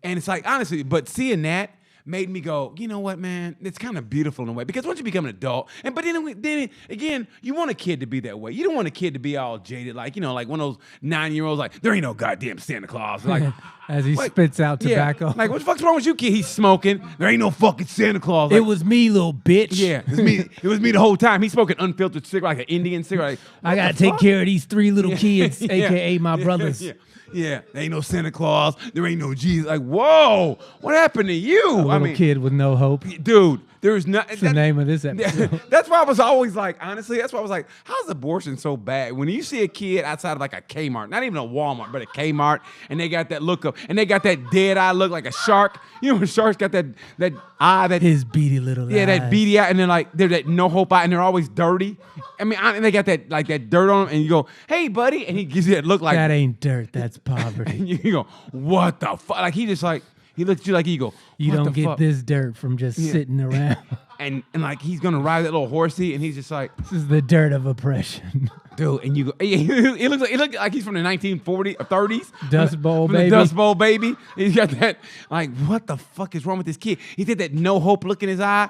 And it's like, honestly, but seeing that made me go, you know what, man? It's kind of beautiful in a way. Because once you become an adult, but then again, you want a kid to be that way. You don't want a kid to be all jaded, like one of those 9-year-olds, like, there ain't no goddamn Santa Claus. Like, As he spits out tobacco. Yeah, like, what the fuck's wrong with you, kid? He's smoking. There ain't no fucking Santa Claus. Like, It was me, little bitch. yeah, it was me the whole time. He's smoking unfiltered cigarette, like an Indian cigarette. Like, I got to take care of these 3 little kids, a.k.a. my brothers. Yeah, there ain't no Santa Claus. There ain't no Jesus. Like, whoa, what happened to you? Little kid with no hope. Dude, there's not. That's the name of this episode. That's why I was always like, honestly, that's why I was like, how's abortion so bad? When you see a kid outside of like a Kmart, not even a Walmart, but a Kmart, and they got that look up, and they got that dead eye look like a shark. You know when sharks got that eye, that His beady little eyes. that beady eye, and then like they're that no hope eye, and they're always dirty. I mean, and they got that like that dirt on them, and you go, hey, buddy, and he gives you that look like That ain't dirt, that's poverty. and you go, what the fuck? Like he just like he looks at you like he go, You what don't the get fuck? this dirt from just sitting around. And like he's gonna ride that little horsey, and he's just like, This is the dirt of oppression. dude, and you go, he looks like he's from the 1940s or 30s. Dust Bowl From the baby. Dust Bowl baby. He's got that, like, what the fuck is wrong with this kid? He did that no hope look in his eye.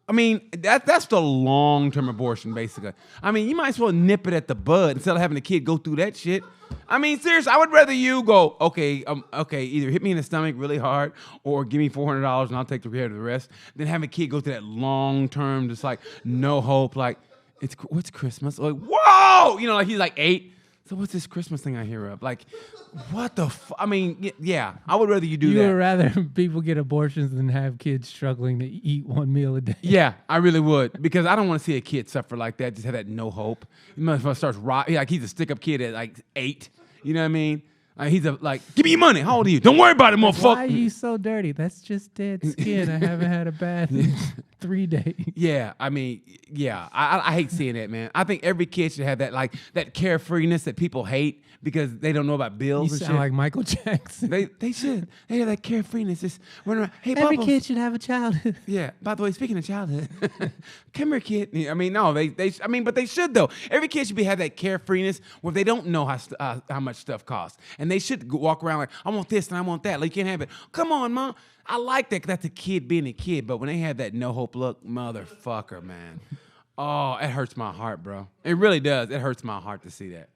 I mean, that's the long-term abortion, basically. I mean, you might as well nip it at the bud instead of having the kid go through that shit. I mean, seriously, I would rather you go, okay, either hit me in the stomach really hard or give me $400 and I'll take the care of the rest, than have a kid go through that long-term, just like, no hope, like, what's Christmas? Like, whoa! Like he's like 8. So what's this Christmas thing I hear of? Like, what the I mean, yeah, I would rather you do You that. would rather people get abortions than have kids struggling to eat one meal a day. Yeah, I really would, because I don't want to see a kid suffer like that, just have that no hope. You might as well start like he's a stick-up kid at like 8. You know what I mean? He's like, give me your money. How old are you? Don't worry about it, motherfucker. Why are you so dirty? That's just dead skin. I haven't had a bath in 3 days. Yeah, I mean, yeah, I hate seeing that, man. I think every kid should have that, like, that carefreeness that people hate because they don't know about bills You and sound shit. like Michael Jackson. They should. They have that carefreeness. Just run around. Hey, Every Bubbles. kid should have a childhood. Yeah. By the way, speaking of childhood, come here, kid. I mean, no, but they should though. Every kid should have that carefreeness where they don't know how much stuff costs, and they should walk around like, I want this and I want that. Like, you can't have it. Come on, mom. I like that 'cause that's a kid being a kid. But when they have that no hope look, motherfucker, man. Oh, it hurts my heart, bro. It really does. It hurts my heart to see that.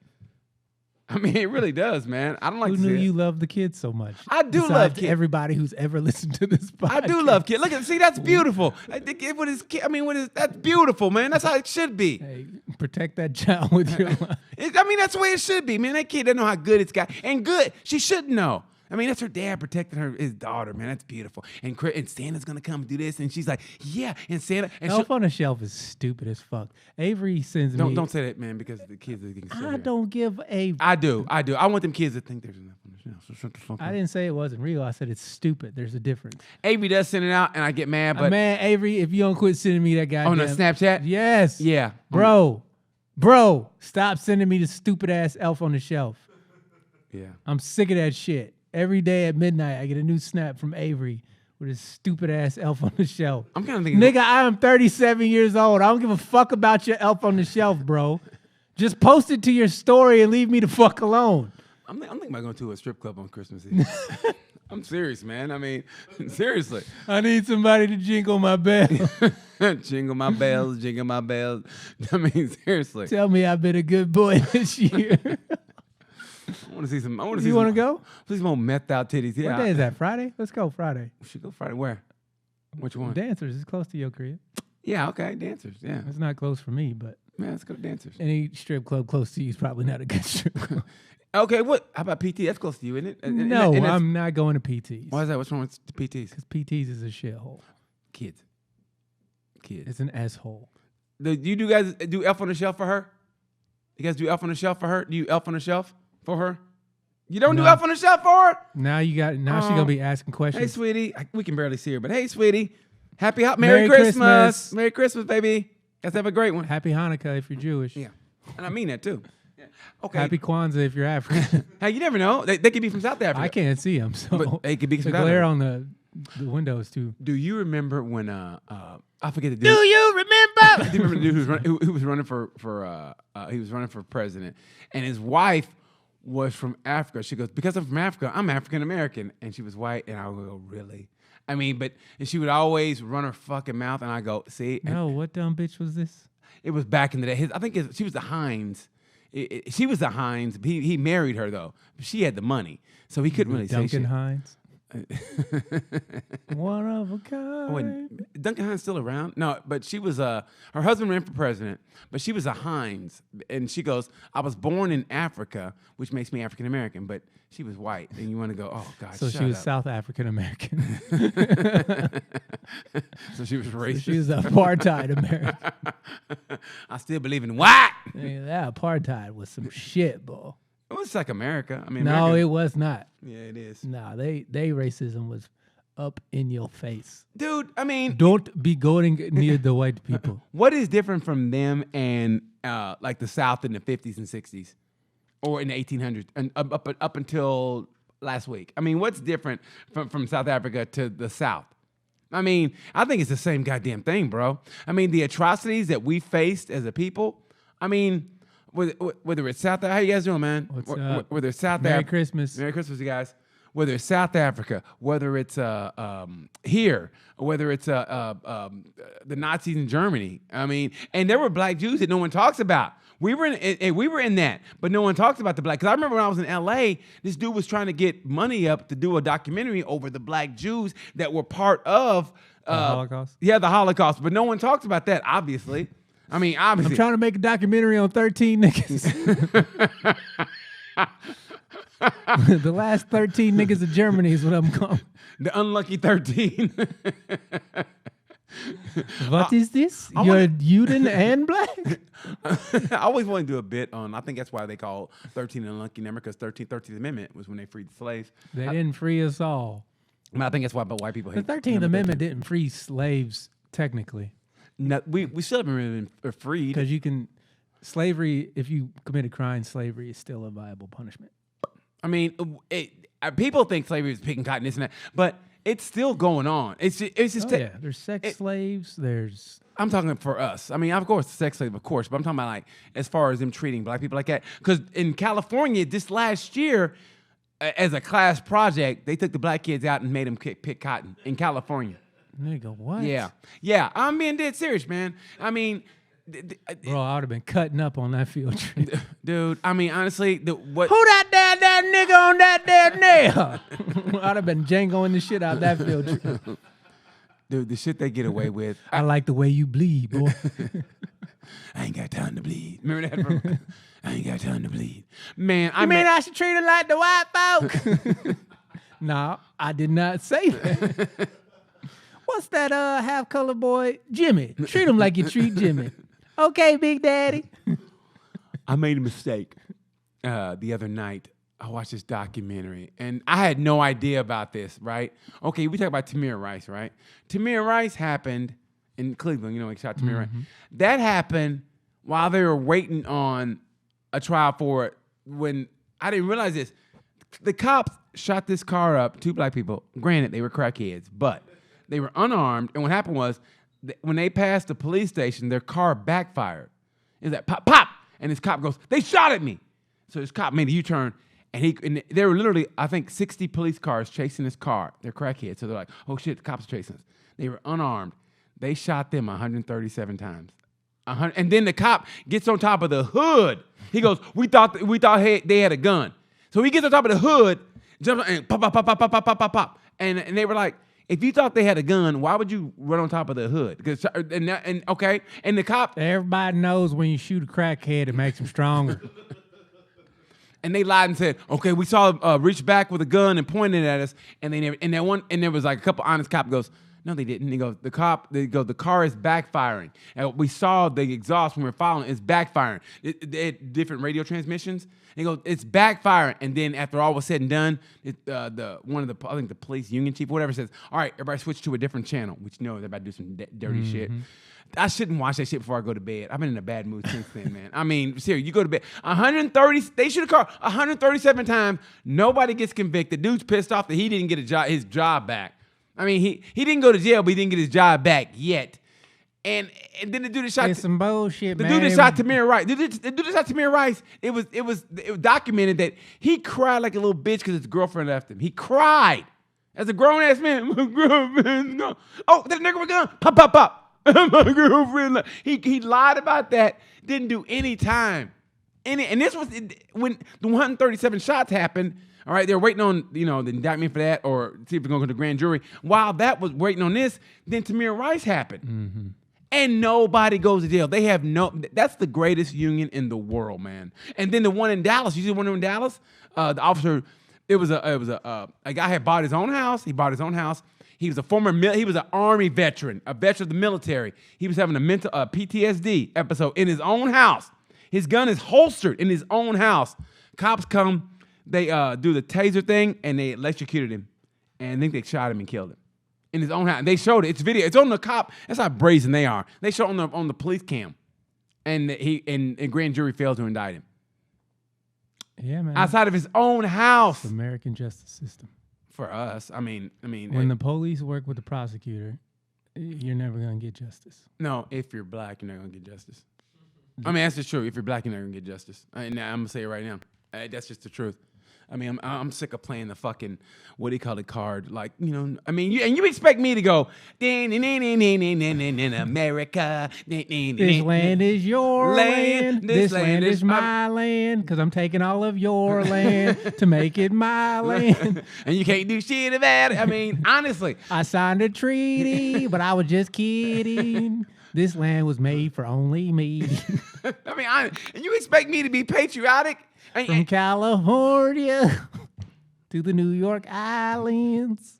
I mean, it really does, man. I don't like Who to see knew it. you loved the kids so much? I do love Besides kids. Everybody who's ever listened to this podcast. I do love kids. Look at, see, that's beautiful. I think that's beautiful, man. That's how it should be. Hey, protect that child with your life. That's the way it should be, man. That kid doesn't know how good it's got, and good. She should know. I mean, that's her dad protecting his daughter, man. That's beautiful. And Santa's gonna come do this, and she's like, yeah. And Santa, and Elf on the Shelf is stupid as fuck. Avery sends me. don't say that, man, because the kids are getting. I don't give a. I do. I want them kids to think there's enough on the shelf. So shut the fuck I up. didn't say it wasn't real. I said it's stupid. There's a difference. Avery does send it out, and I get mad, but Man, Avery, if you don't quit sending me that guy on the Snapchat, yes, yeah, bro, stop sending me the stupid ass Elf on the Shelf. yeah. I'm sick of that shit. Every day at midnight, I get a new snap from Avery with his stupid ass Elf on the Shelf. I'm kind of thinking, Nigga, I am 37 years old. I don't give a fuck about your Elf on the Shelf, bro. Just post it to your story and leave me the fuck alone. I'm thinking about going to a strip club on Christmas Eve. I'm serious, man. I mean, seriously. I need somebody to jingle my bell. Jingle my bells, jingle my bells. I mean, seriously. Tell me I've been a good boy this year. I want to see some. You want to go? See some more methed out titties. Yeah. What day is that? Friday? Let's go Friday. We should go Friday. Where? Which one? Dancers is close to your crib. Yeah. Okay. Dancers. Yeah. It's not close for me, but Man, let's go to Dancers. any strip club close to you is probably not a good strip club. Okay. What? How about PT? That's close to you, isn't it? And No, that's- I'm not going to PTs. Why is that? What's wrong with the PTs? Because PTs is a shithole. Kids. It's an asshole. Do you guys do Elf on the Shelf for her? You guys do Elf on the Shelf for her? Do you Elf on the Shelf for her? You don't do No. Elf on the Shelf for her? Now she's gonna be asking Hey, questions. sweetie. We can barely see her, but hey, sweetie. Merry Merry Christmas. Christmas. Merry Christmas, baby. Let's have a great one. Happy Hanukkah if you're Jewish. Yeah. And I mean that too. Yeah. Okay. Happy Kwanzaa if you're African. Hey, you never know. They could be from South Africa. I can't see them, so But they could be the from South glare Africa. on the windows too. Do you remember when I forget the dude. Do you remember? Do you remember the dude who was running for president, and his wife was from Africa. She goes, because I'm from Africa, I'm African American, and she was white, and I would go, really? I mean, and she would always run her fucking mouth, and I go, see, No, what dumb bitch was this? it was back in the day. I think she was the Hines. She was the Hines. He married her though. She had the money, so he couldn't really say Duncan shit. Hines. One of a kind. Wait, Duncan Hines still around? No, but she was her husband ran for president, but she was a Hines, and she goes, I was born in Africa, which makes me African American, but she was white, and you want to go, oh God, So shut she was up. South African American. So she was racist. She was apartheid American. I still believe in white. Yeah, that apartheid was some shit, boy. It was like America. I mean, No, America, it was not. yeah, it is, Nah, they racism was up in your face. dude. I mean, Don't be going near the white people. what is different from them and like the South in the 50s and 60s, or in the 1800s, and up until last week? I mean, what's different from South Africa to the South? I mean, I think it's the same goddamn thing, bro. I mean, the atrocities that we faced as a people. I mean, whether it's South, how you guys doing, man? What's up? Whether it's South Merry Africa, Christmas. Merry Christmas, you guys. Whether it's South Africa, whether it's here, or whether it's the Nazis in Germany. I mean, and there were black Jews that no one talks about. We were in that, but no one talks about the black. Because I remember when I was in L.A., this dude was trying to get money up to do a documentary over the black Jews that were part of The Holocaust? Yeah, the Holocaust. But no one talks about that, obviously. I mean, I'm obviously. trying to make a documentary on 13 niggas. The last 13 niggas of Germany is what I'm calling. The unlucky 13. What is this? You're Juden and black? I always want to do a bit on, I think that's why they call 13 an unlucky number, because 13th Amendment was when they freed the slaves. They didn't free us all. I think that's why white people hate The 13th Amendment didn't free slaves technically. No, we still haven't really been freed. Because you can, slavery, if you commit a crime, slavery is still a viable punishment. I mean, people think slavery is picking cotton, this and that, but it's still going on. It's just Yeah, there's sex slaves. There's. I'm talking for us. I mean, of course, sex slave, of course, but I'm talking about like as far as them treating black people like that. Because in California, this last year, as a class project, they took the black kids out and made them pick cotton in California. Nigga, what? Yeah. I'm being dead serious, man. I mean, bro, I would have been cutting up on that field trip. dude. I mean, honestly, what? Who that nigga on that there nail? I'd have been jangoing the shit out that field trip. Dude, the shit they get away with. I like the way you bleed, boy. I ain't got time to bleed. Remember that? From, I ain't got time to bleed. Man, I should treat her like the white folk? No, I did not say that. What's that half-color boy? Jimmy. Treat him like you treat Jimmy. Okay, Big Daddy. I made a mistake the other night. I watched this documentary, and I had no idea about this, right? Okay, we talk about Tamir Rice, right? Tamir Rice happened in Cleveland. You know, he shot Tamir Rice. That happened while they were waiting on a trial for it. When I didn't realize this, the cops shot this car up, 2 black people. Granted, they were crackheads, but they were unarmed, and what happened was when they passed the police station, their car backfired. It's like pop, pop, and this cop goes, "They shot at me." So this cop made a U-turn. And there were literally, I think, 60 police cars chasing this car. They're crackheads. So they're like, oh, shit, the cops are chasing us. They were unarmed. They shot them 137 times. And then the cop gets on top of the hood. He goes, we thought they had a gun. So he gets on top of the hood, jumps and pop, pop, pop, pop, pop, pop, pop, pop, pop. And they were like, if you thought they had a gun, why would you run on top of the hood? Because and the cop. Everybody knows when you shoot a crackhead, it makes him stronger. And they lied and said, okay, we saw reach back with a gun and pointed at us, and they never. And there was like a couple honest cop goes, no, they didn't. He goes, the car is backfiring, and we saw the exhaust when we were following. It's backfiring. They had different radio transmissions. And he goes, it's backfiring. And then after all was said and done, I think the police union chief, whatever, says, all right, everybody switch to a different channel, which you know they're about to do some dirty shit. I shouldn't watch that shit before I go to bed. I've been in a bad mood since then, man. I mean, seriously, you go to bed. 130, they shoot a car 137 times. Nobody gets convicted. Dude's pissed off that he didn't get his job back. I mean, he didn't go to jail, but he didn't get his job back yet. And then the dude that shot... It's some bullshit, the man. dude that shot Tamir Rice. The dude that shot Tamir Rice, it was documented that he cried like a little bitch because his girlfriend left him. He cried. As a grown-ass man, my girlfriend's gone. Oh, that nigga was gone. Pop, pop, pop. My girlfriend. He lied about that. Didn't do any time. And this was when the 137 shots happened. All right, they're waiting on the indictment for that, or see if they're going to go to the grand jury. While that was waiting on this, then Tamir Rice happened, and nobody goes to jail. They have That's the greatest union in the world, man. And then the one in Dallas. You see the one in Dallas? The officer. It was a guy had bought his own house. He bought his own house. He was he was an Army veteran, a veteran of the military. He was having a mental PTSD episode in his own house. His gun is holstered in his own house. Cops come, they do the taser thing, and they electrocuted him. And I think they shot him and killed him in his own house. And they showed it. It's video. It's on the cop. That's how brazen they are. They showed on the police cam, and and grand jury failed to indict him. Yeah, man. Outside of his own house. It's the American justice system. For us, I mean, when the police work with the prosecutor, you're never gonna get justice. No, if you're black, you're not gonna get justice. I mean, that's just true. If you're black, you're not gonna get justice. I'm gonna say it right now. That's just the truth. I mean, I'm sick of playing the fucking card. Like, I mean, you expect me to go America. This land is your land. This land is my land. Because I'm taking all of your land to make it my land. And you can't do shit about it. I mean, honestly, I signed a treaty, but I was just kidding. This land was made for only me. I mean, and you expect me to be patriotic? From California to the New York Islands.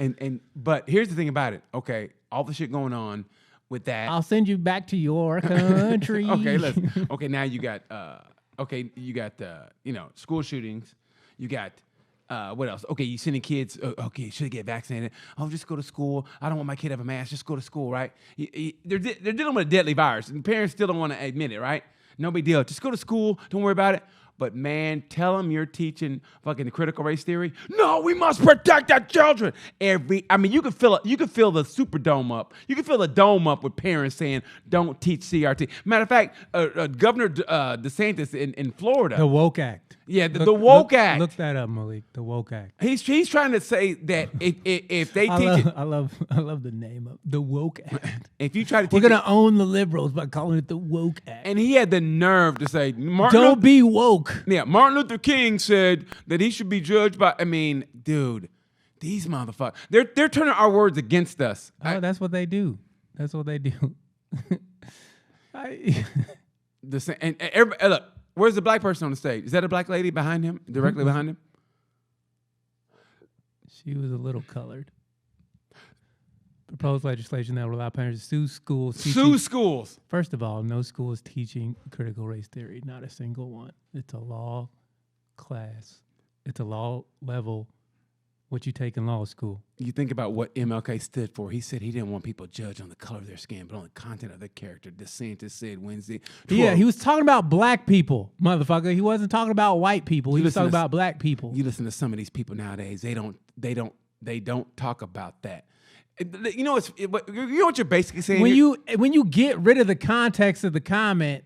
But here's the thing about it. Okay, all the shit going on with that. I'll send you back to your country. Okay, listen. Okay, now you got school shootings. You got what else? Okay, you sending kids. Okay, should they get vaccinated? Oh, just go to school. I don't want my kid to have a mask. Just go to school, right? They're dealing with a deadly virus, and parents still don't want to admit it, right? No big deal. Just go to school. Don't worry about it. But man, tell them you're teaching fucking critical race theory. No, we must protect our children. You can fill the Superdome up. You can fill the dome up with parents saying, "Don't teach CRT." Matter of fact, Governor DeSantis in Florida, The Woke Act. Yeah, the Woke Act. Look that up, Malik. The Woke Act. He's trying to say that if they teach it, I love the name of the Woke Act. If you try to, we're gonna own the liberals by calling it the Woke Act. And he had the nerve to say, "Don't be woke." Yeah, Martin Luther King said that he should be judged by. I mean, dude, these motherfuckers, they're turning our words against us. Oh, that's what they do. That's what they do. Look. Where's the black person on the stage? Is that a black lady behind him, directly behind him? She was a little colored. Proposed legislation that will allow parents to sue schools. Sue schools. First of all, no school is teaching critical race theory. Not a single one. It's a law class. It's a law level, what you take in law school. You think about what MLK stood for. He said he didn't want people judged on the color of their skin, but on the content of their character. DeSantis said Wednesday. Yeah, he was talking about black people, motherfucker. He wasn't talking about white people. He was talking about black people. You listen to some of these people nowadays. They don't talk about that. You know what you're basically saying. When you get rid of the context of the comment,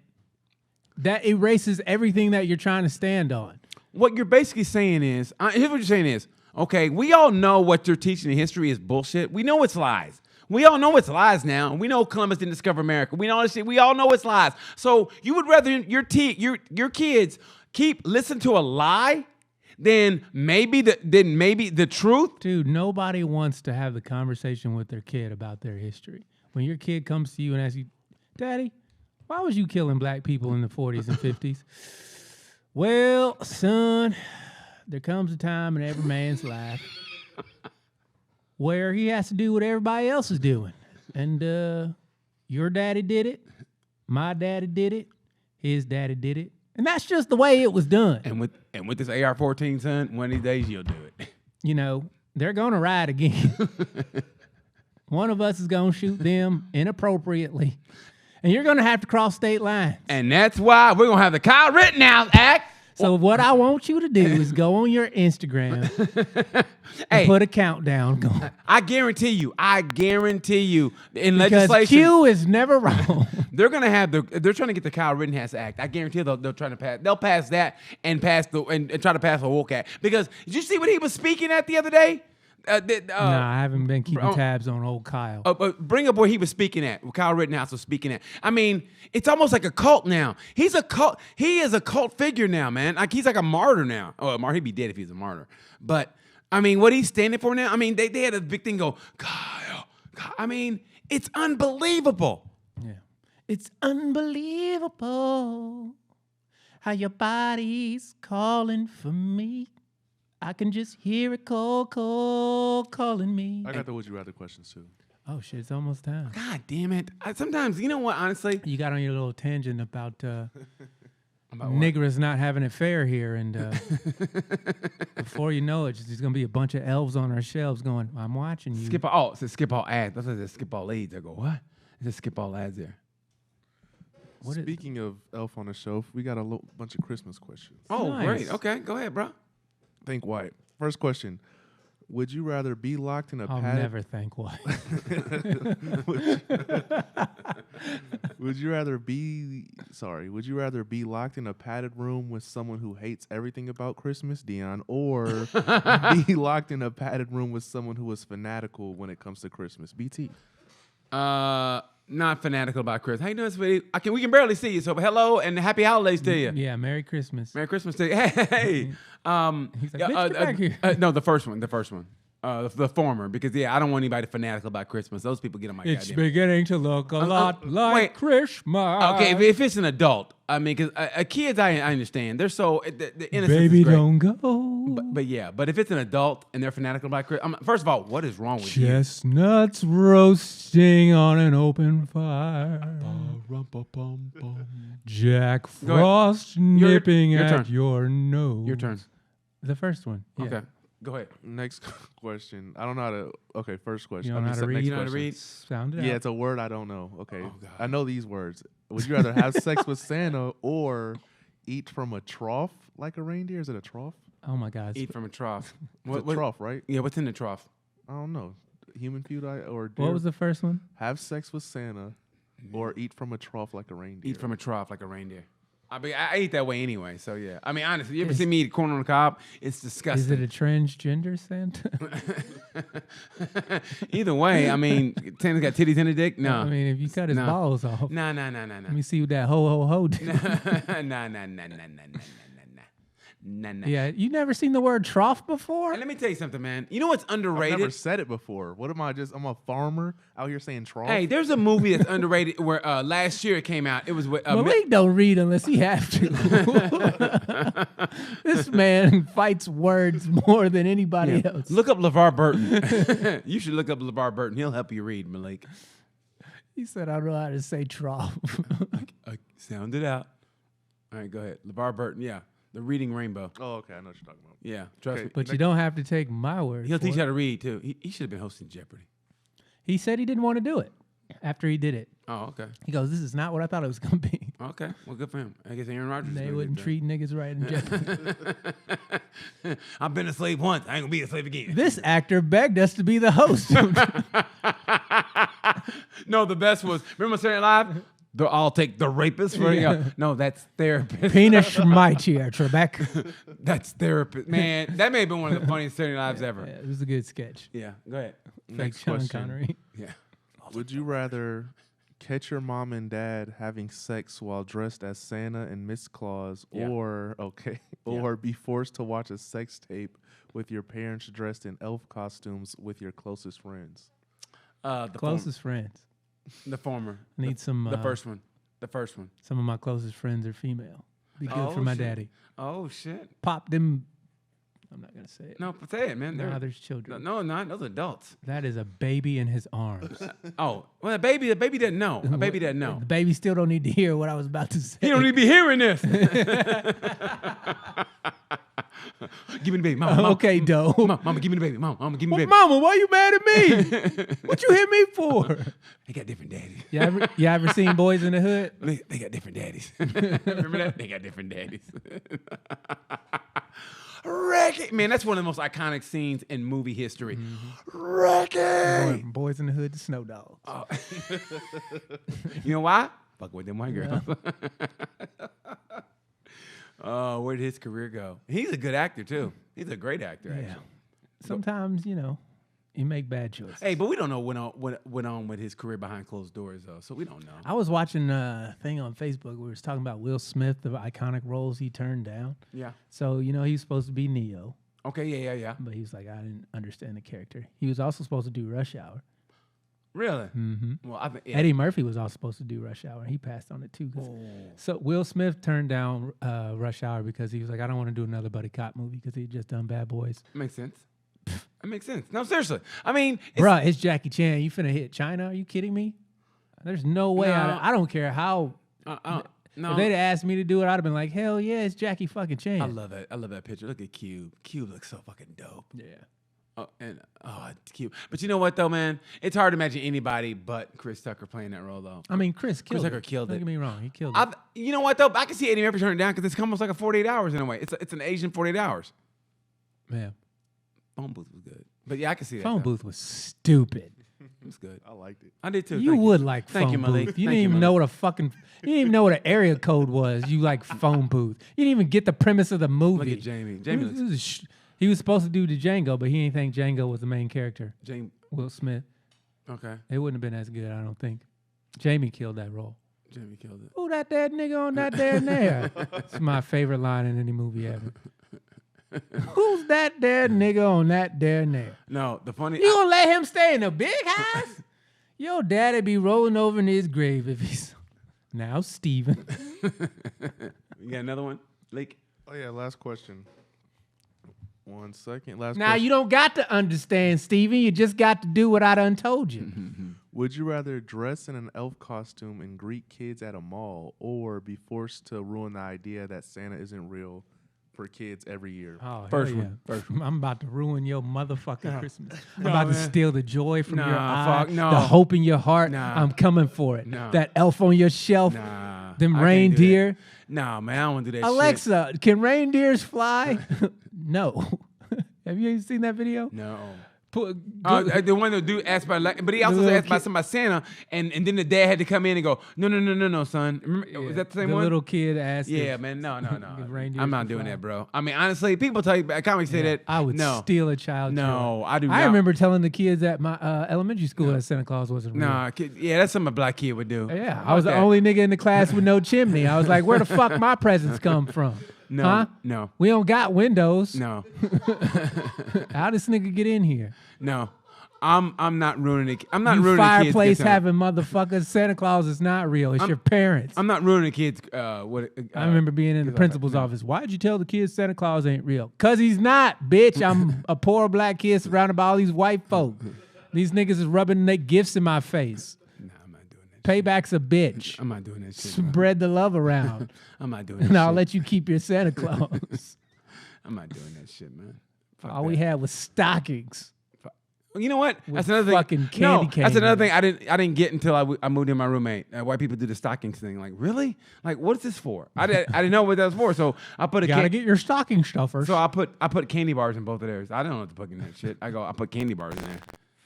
that erases everything that you're trying to stand on. What you're basically saying is, here's what you're saying is. Okay, we all know what you're teaching in history is bullshit. We know it's lies. We all know it's lies now. We know Columbus didn't discover America. We know this shit. We all know it's lies. So you would rather your kids keep listening to a lie than maybe the truth? Dude, nobody wants to have the conversation with their kid about their history. When your kid comes to you and asks you, "Daddy, why was you killing black people in the 40s and 50s?" Well, son, there comes a time in every man's life where he has to do what everybody else is doing. And your daddy did it. My daddy did it. His daddy did it. And that's just the way it was done. And with this AR-14, son, one of these days you'll do it. You know, they're going to ride again. One of us is going to shoot them inappropriately. And you're going to have to cross state lines. And that's why we're going to have the Kyle Rittenhouse Act. So what I want you to do is go on your Instagram and put a countdown going. I guarantee you, in because legislation, Q is never wrong. They're trying to get the Kyle Rittenhouse Act. I guarantee they'll pass that and try to pass a woke act. Because did you see what he was speaking at the other day? No, I haven't been keeping tabs on old Kyle. Bring up where he was speaking at. Kyle Rittenhouse was speaking at. I mean, it's almost like a cult now. He's a cult. He is a cult figure now, man. Like he's like a martyr now. Oh, he'd be dead if he's a martyr. But I mean, what he's standing for now. I mean, they had a big thing go, Kyle. I mean, it's unbelievable. Yeah, it's unbelievable how your body's calling for me. I can just hear it calling me. I got the would you rather questions too. Oh shit, it's almost time. God damn it. Sometimes, you know what, honestly? You got on your little tangent about niggers not having it fair here, and before you know it, there's going to be a bunch of elves on our shelves going, "I'm watching you." It says skip all ads. That's what it says, skip all leads. I go, what? It says skip all ads there. Speaking of Elf on the Shelf, we got a bunch of Christmas questions. Oh, nice. Great. Okay, go ahead, bro. Think white. First question. Would you rather be locked in a I'll padded... never think white. Would you rather be locked in a padded room with someone who hates everything about Christmas, Dion, or be locked in a padded room with someone who is fanatical when it comes to Christmas? BT. Not fanatical about Christmas. How you doing, sweetie? We can barely see you, so hello and happy holidays to you. Yeah, Merry Christmas. Merry Christmas to you. Hey. He's like, bitch, get back here. No, the first one. The former, because I don't want anybody fanatical about Christmas. Those people get on my It's goddamn. beginning to look a lot like wait. Christmas. Okay, if it's an adult, I mean, because kids, I understand. They're so the innocence Baby, is great. don't go. But if it's an adult and they're fanatical about Christmas, first of all, what is wrong with you? Chestnuts roasting on an open fire. Jack Go ahead. Frost nipping your at turn. your nose. Your turn. The first one. Yeah. Okay, go ahead. Next question. I don't know how to. Okay, first question. You don't know how to read? Next You know how to question. read? Sound it out. Yeah, it's a word I don't know. Okay, Oh, God. I know these words. Would you rather have sex with Santa or eat from a trough like a reindeer? Is it a trough? Oh my God. Eat from a trough. It's a trough, right? Yeah, what's in the trough? I don't know. Human food or deer? What was the first one? Have sex with Santa or eat from a trough like a reindeer? Eat from a trough like a reindeer. I eat that way anyway, so yeah. I mean, honestly, you ever see me eat corn on the cob? It's Is disgusting. it a transgender Santa? Either way, I mean, Santa's got titties in a dick? No. I mean, if you cut his No. balls off, No. let me see what that ho ho ho did. No. Yeah, you never seen the word trough before? And let me tell you something, man. You know what's I've underrated? never said it before. What am I I'm a farmer out here saying trough? Hey, there's a movie that's underrated where last year it came out. It was with Malik don't read unless he have to. This man fights words more than anybody else. Look up LeVar Burton. You should look up LeVar Burton. He'll help you read, Malik. He said, I don't know how to say trough. Sound it out. All right, go ahead. LeVar Burton, yeah. The Reading Rainbow. Oh, okay. I know what you're talking about. Yeah, trust Okay. me. But you don't have to take my word. He'll for teach it. you how to read, too. He should have been hosting Jeopardy. He said he didn't want to do it after he did it. Oh, okay. He goes, this is not what I thought it was going to be. Okay. Well, good for him. I guess Aaron Rodgers is They gonna wouldn't get treat niggas right in Jeopardy. that. I've been a slave once. I ain't going to be a slave again. This actor begged us to be the host. No, the best was, remember Saturday Night Live? I'll take the rapist for No, that's therapist. Penis Schmeichia, Trebek. That's therapist. Man, that may have been one of the funniest Saturday Night Lives ever. Yeah, it was a good sketch. Yeah, go ahead. Like Next Sean question. Connery. Yeah. Would you rather catch your mom and dad having sex while dressed as Santa and Miss Claus, Yeah. or be forced to watch a sex tape with your parents dressed in elf costumes with your closest friends? The Closest friends. the former. Need some. The first one. The first one. Some of my closest friends are female. Be good Oh, for my shit. daddy. Oh, shit. Pop them. I'm not gonna say it. No, say it, man. Nah, there's children. No, not. Those are adults. That is a baby in his arms. Oh, well, the baby doesn't know. A baby doesn't know. The baby still don't need to hear what I was about to say. He don't need to be hearing this. Give me the baby, mama. Okay, doe. Mama, give me the baby. Mama, give me the baby. Mama, why you mad at me? What you hit me for? They got different daddies. You ever seen Boys in the Hood? They got different daddies. Remember that? They got different daddies. Ricky, man, that's one of the most iconic scenes in movie history. Ricky. Boys in the Hood, the Snow Dogs. Oh. You know why? Fuck with them white girls. Oh, where did his career go? He's a good actor too. He's a great actor. Yeah. Actually. Sometimes, you make bad choices. Hey, but we don't know what went on with his career behind closed doors though, so we don't know. I was watching a thing on Facebook where it was talking about Will Smith, the iconic roles he turned down. Yeah. So, he was supposed to be Neo, Okay. Yeah. but he was like, I didn't understand the character. He was also supposed to do Rush Hour. Really? Mm-hmm. Well, I think yeah. Eddie Murphy was also supposed to do Rush Hour. He passed on it too. So Will Smith turned down Rush Hour because he was like, I don't want to do another buddy cop movie because he had just done Bad Boys. Makes sense. That makes sense. No, seriously. I mean, Bruh, it's Jackie Chan. You finna hit China? Are you kidding me? There's no way. No. I don't care how. no. If they'd asked me to do it, I'd have been like, hell yeah, it's Jackie fucking Chan. I love that. I love that picture. Look at Cube. Cube looks so fucking dope. Yeah. Oh, it's cute. But you know what though, man? It's hard to imagine anybody but Chris Tucker playing that role though. I mean, Chris Tucker it. killed Don't it. get me wrong. He killed it. You know what though? I can see Eddie Murphy turning it down because it's almost like a 48 hours in a way. It's an Asian 48 hours. Yeah. Phone booth was good. But yeah, I can see that. Phone though. booth was stupid. It was good. I liked it. I did too. You Thank would like Thank phone you, Malik. booth. You Thank didn't you, even Malik. know what you didn't even know what an area code was. You like phone booth. You didn't even get the premise of the movie. Look at Jamie. He Jamie was- looks. he was supposed to do the Django, but he didn't think Django was the main character. Jamie. Will Smith. Okay. It wouldn't have been as good, I don't think. Jamie killed that role. Jamie killed it. Who that nigga on that there and there? It's my favorite line in any movie ever. Who's that there nigga on that there nail? No, the funny. You gonna let him stay in the big house? Your daddy be rolling over in his grave if he's now Steven. You got another one, Lake? Oh yeah, last question. 1 second. Last Now question. you don't got to understand, Steven. You just got to do what I done told you. Would you rather dress in an elf costume and greet kids at a mall, or be forced to ruin the idea that Santa isn't real for kids every year? Oh, First hell one. yeah. I'm about to ruin your motherfucking Christmas. I'm No, about to man. steal the joy from your Nah, eye, fuck, no. the hope in your heart. Nah. I'm coming for it. Nah. That elf on your shelf, Nah. them I can't do that. reindeer. Nah, man, I don't want to do that shit. Alexa, can reindeers fly? No. Have you seen that video? No. Put, The one that dude asked about, but he also little asked about kid- something about Santa, and then the dad had to come in and go, no, son. Remember, was that the same the one? little kid asked. Yeah, if- man, no. if reindeers I'm not can doing fly. that, bro. I mean, honestly, people tell you, comics say that. I would no. steal a child. No, joy. I do not. I remember telling the kids at my elementary school that Santa Claus wasn't real. Nah, yeah, that's something a black kid would do. Yeah, Fuck I was the that. only nigga in the class with no chimney. I was like, where the fuck my presents come from? No, Huh? no, We don't got windows. no, How this nigga get in here? no. I'm not ruining it. I'm not You ruining the kids. fireplace good time. having motherfuckers. Santa Claus is not real. It's your parents. I'm not ruining the kids. I remember being in the principal's office. Why'd you tell the kids Santa Claus ain't real? Cause he's not, bitch. I'm a poor black kid surrounded by all these white folk. These niggas is rubbing their gifts in my face. Nah, I'm not doing that. Payback's a bitch. I'm not doing that shit. Bro. Spread the love around. I'm not doing that And I'll shit. let you keep your Santa Claus. I'm not doing that shit, man. Fuck All that. we had was stockings. You know what? That's another thing. fucking candy cane That's another in thing I didn't get until I moved in my roommate. White people do the stockings thing. Like, really? Like, what's this for? I didn't know what that was for. So I put a Gotta get your stocking stuffers. so I put candy bars in both of theirs. I don't know what to put in that shit. I put candy bars in there.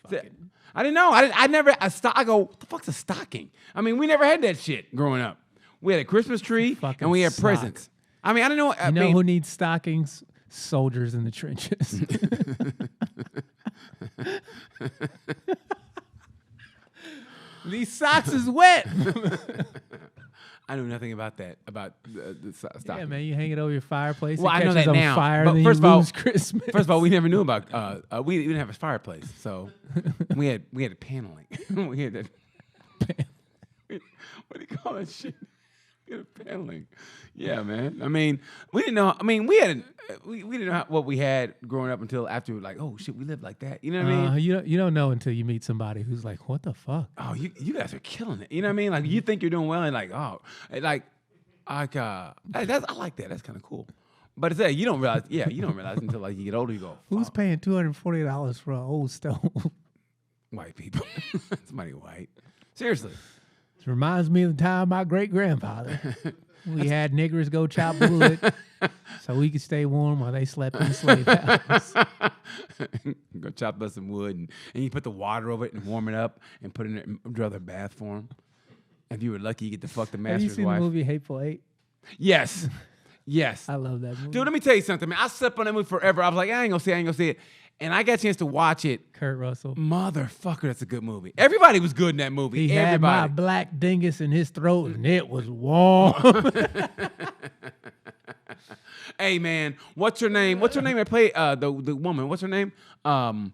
That's it. I didn't know. I go, what the fuck's a stocking? I mean, we never had that shit growing up. We had a Christmas tree Fucking and we had sock. presents. I mean, I didn't know. You know who needs stockings? Soldiers in the trenches. These socks is wet. I knew nothing about that. About the stocking. Yeah, man, you hang it over your fireplace. Well, it I know catches that on now. fire, But and then first you of all- lose Christmas. First of all, we never knew about. We didn't have a fireplace, so we had paneling. We had that. What do you call that shit? We had paneling. Yeah, man. I mean, we didn't know. I mean, we didn't know what we had growing up until after. Like, oh shit, we lived like that. You know what I mean? You don't know until you meet somebody who's like, what the fuck? Oh, you guys are killing it. You know what I mean? Like, you think you're doing well, and like, oh, like I like that. That's kind of cool. But it's you don't realize. Yeah, you don't realize until like you get older. You go, Who's fuck. paying $240 for an old stove? White people. Somebody white. Seriously. It reminds me of the time my great grandfather. We had niggers go chop wood so we could stay warm while they slept in the slave house. Go chop up some wood and you put the water over it and warm it up and put it in another bath for him. If you were lucky, you get to fuck the Have master's you seen wife. the movie Hateful Eight? Yes. Yes. I love that movie. Dude, let me tell you something, man. I slept on that movie forever. I was like, I ain't gonna see it. And I got a chance to watch it. Kurt Russell. Motherfucker, that's a good movie. Everybody was good in that movie. He had my Everybody. black dingus in his throat and it was warm. Hey, man, what's her name? What's her name? I play the woman. What's her name? The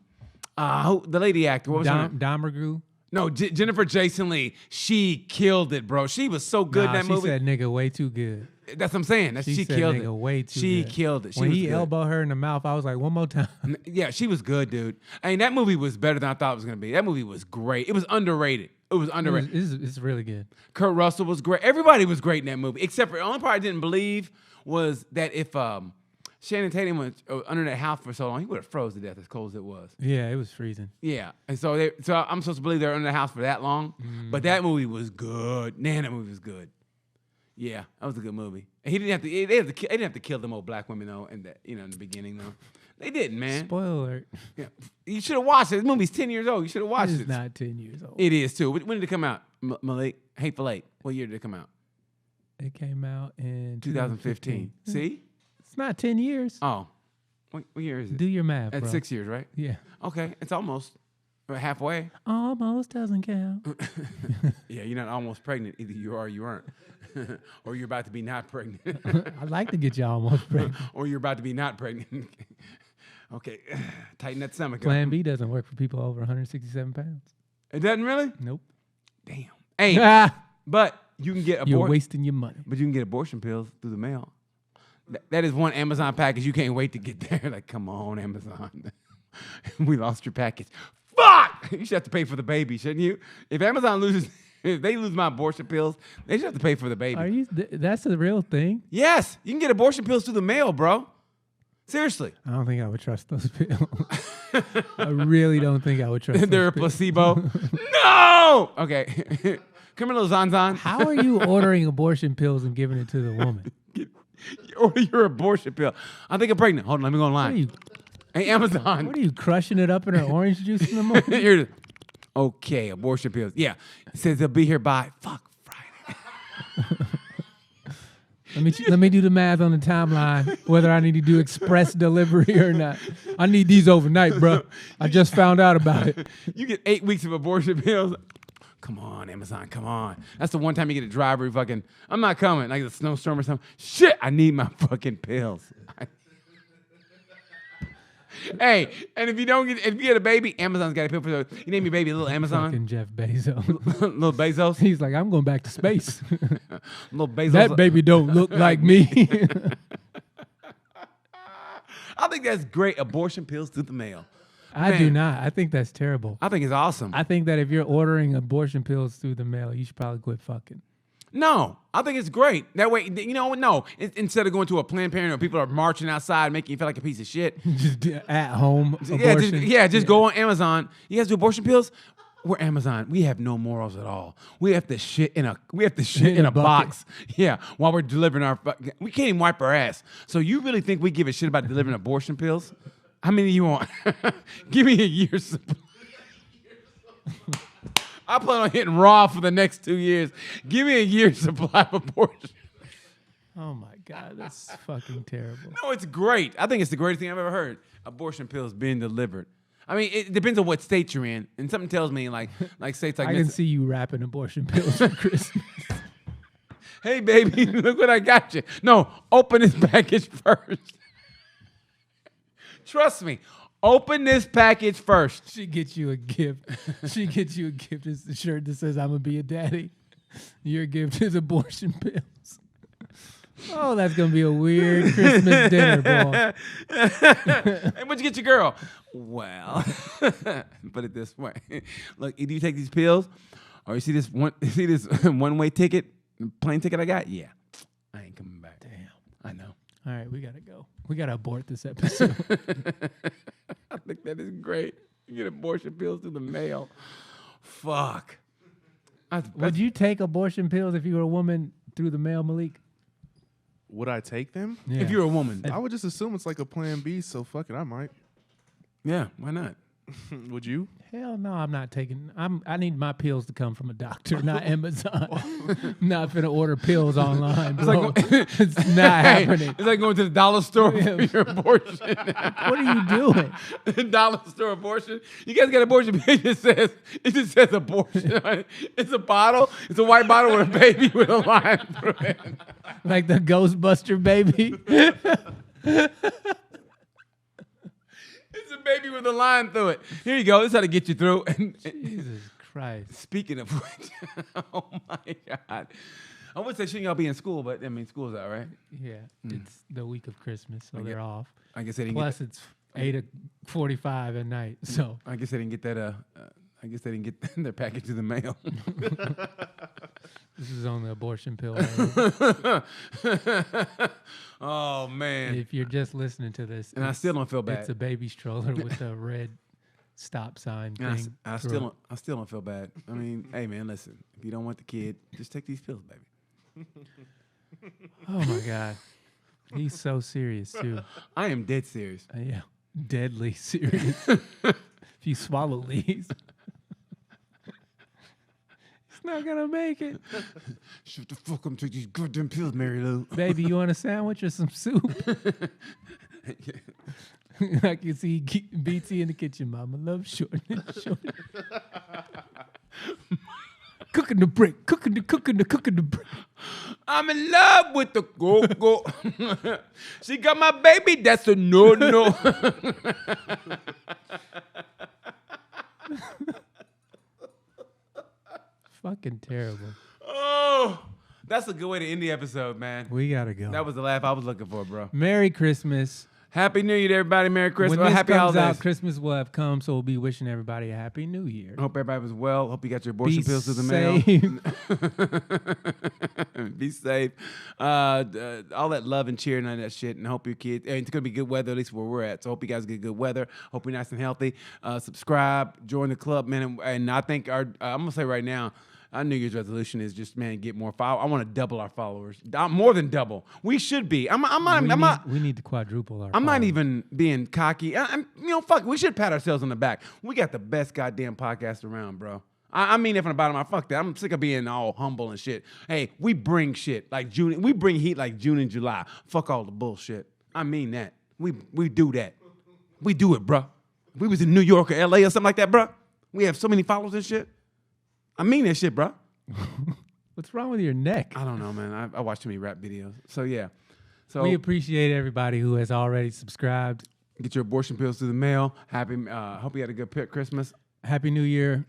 lady actor. What was her name? Domergue. No, Jennifer Jason Leigh. She killed it, bro. She was so good in that she movie. said nigga way too good. That's what I'm saying. She said killed nigga it. way too She good. killed it. She When was he good. elbowed her in the mouth, I was like, one more time. Yeah, she was good, dude. I mean, that movie was better than I thought it was gonna be. That movie was great. It was underrated. It was underrated. It's really good. Kurt Russell was great. Everybody was great in that movie, except for the only part I didn't believe was that if Shannon Tatum was under that house for so long, he would have froze to death as cold as it was. Yeah, it was freezing. Yeah, and so I'm supposed to believe they were under the house for that long, but that movie was good. Man, that movie was good. Yeah, that was a good movie. And he didn't have to. They didn't have to kill them old black women though, in the beginning though. They didn't, man. Spoiler alert. Yeah. You should have watched it. This movie's 10 years old. You should have watched It's it. not 10 years old. It is too. When did it come out, Malik? Hateful Eight. What year did it come out? It came out in 2015. See? It's not 10 years. Oh, what year is it? Do your math, At bro. 6 years, right? Yeah. Okay, it's almost. halfway. Almost doesn't count. Yeah, you're not almost pregnant. Either you are or you aren't. Or you're about to be not pregnant. I'd like to get you almost pregnant. Or you're about to be not pregnant. Okay, tighten that stomach up. Plan B doesn't work for people over 167 pounds. It doesn't really? Nope. Damn. Hey, but you can get You're abortion. wasting your money. But you can get abortion pills through the mail. That is one Amazon package you can't wait to get there. Like, come on, Amazon. We lost your package. Fuck! You should have to pay for the baby, shouldn't you? If Amazon loses, if they lose my abortion pills, they should have to pay for the baby. Are you? That's the real thing. Yes, you can get abortion pills through the mail, bro. Seriously. I don't think I would trust those pills. I really don't think I would trust. They're a those pills. placebo. No! Okay. Come here, little Zanzan. How are you ordering abortion pills and giving it to the woman? Order your abortion pill. I think I'm pregnant. Hold on, let me go What are online. you? Hey, Amazon. What are you crushing it up in her orange juice in the morning? Here it is. Okay, abortion pills. Yeah. It says they'll be here by Friday. Let me do the math on the timeline, whether I need to do express delivery or not. I need these overnight, bro. I just found out about it. You get 8 weeks of abortion pills. Come on, Amazon, come on. That's the one time you get a driver who fucking, I'm not coming, like a snowstorm or something. Shit, I need my fucking pills. Hey, and if you get a baby, Amazon's got a pill for the, you name your baby Little Amazon? Fucking Jeff Bezos. Little Bezos? He's like, I'm going back to space. Little Bezos. That baby don't look like me. I think that's great. Abortion pills through the mail. I do not. I think that's terrible. I think it's awesome. I think that if you're ordering abortion pills through the mail, you should probably quit fucking. No, I think it's great. That way, you know, no. Instead of going to a Planned Parenthood, people are marching outside, making you feel like a piece of shit. Just at home abortion. Just go on Amazon. You guys do abortion pills? We're Amazon. We have no morals at all. We have to shit in a In a bucket. box. Yeah, while we're delivering we can't even wipe our ass. So you really think we give a shit about delivering abortion pills? How many do you want? Give me a year's supply. I plan on hitting raw for the next 2 years. Give me a year's supply of abortion. Oh my God, that's fucking terrible. No, it's great. I think it's the greatest thing I've ever heard. Abortion pills being delivered. I mean, it depends on what state you're in. And something tells me, like states like I can see you wrapping abortion pills for Christmas. Hey, baby, look what I got you. No, open this package first. Trust me. Open this package first. She gets you a gift. She gets you a gift. It's the shirt that says, I'm going to be a daddy. Your gift is abortion pills. Oh, that's going to be a weird Christmas dinner, boy. Hey, what'd you get your girl? Well, put it this way. Look, either you take these pills or you see this one-way ticket, plane ticket I got? Yeah. I ain't coming back. Damn. I know. All right, we got to go. We got to abort this episode. I think that is great. You get abortion pills through the mail. Fuck. Would you take abortion pills if you were a woman through the mail, Malik? Would I take them? Yeah. If you're a woman. I would just assume it's like a plan B, so fuck it, I might. Yeah, why not? Would you? Hell no, I'm not taking. I need my pills to come from a doctor, not Amazon. I'm not finna order pills online, bro. It's not happening. It's like going to the dollar store for your abortion. What are you doing? The dollar store abortion. You guys got abortion. It just says abortion. It's a bottle. It's a white bottle with a baby with a line through it. Like the Ghostbuster baby. It's a baby with a line through it. Here you go. This is how to get you through. Jesus Christ. Speaking of which, oh my God. I would say shouldn't y'all be in school, but I mean, school's out, right? Yeah, it's the week of Christmas, so they're off. I guess they didn't Plus, it's 8:45 at night, so. I guess they didn't get that. I guess they didn't get their package in the mail. This is on the abortion pill. Oh man! If you're just listening to this, And I still don't feel bad. It's a baby stroller with a red stop sign And thing. I still don't feel bad. I mean, hey man, listen. If you don't want the kid, just take these pills, baby. Oh my God, he's so serious too. I am dead serious. Yeah, deadly serious. If you swallow these, it's not gonna make it. Shut the fuck up, take these goddamn pills, Mary Lou. Baby, you want a sandwich or some soup? I can see BT in the kitchen. Mama love short. Cooking the brick. Cooking the brick. I'm in love with the go-go. She got my baby. That's a no. Fucking terrible. Oh, that's a good way to end the episode, man. We gotta go. That was the laugh I was looking for, bro. Merry Christmas. Happy New Year to everybody. Merry Christmas. When this Happy comes holidays. out, Christmas will have come, so we'll be wishing everybody a happy New Year. Hope everybody was well. Hope you got your abortion Be pills through the mail. Be safe. All that love and cheer and all that shit. And hope your kids. And it's gonna be good weather, at least where we're at. So hope you guys get good weather. Hope you're nice and healthy. Subscribe, join the club, man. And I think I'm gonna say right now, our New Year's resolution is just, man, get more followers. I want to double our followers. More than double. We should be. We need to quadruple our I'm not followers. even being cocky. Fuck, we should pat ourselves on the back. We got the best goddamn podcast around, bro. I mean it from the bottom of my fuck that. I'm sick of being all humble and shit. Hey, we bring shit like June. We bring heat like June and July. Fuck all the bullshit. I mean that. We do that. We do it, bro. If we was in New York or LA or something like that, bro, we have so many followers and shit. I mean that shit, bro. What's wrong with your neck? I don't know, man. I watch too many rap videos. So, yeah. So We appreciate everybody who has already subscribed. get your abortion pills through the mail. Happy. Hope you had a good Christmas. Happy New Year.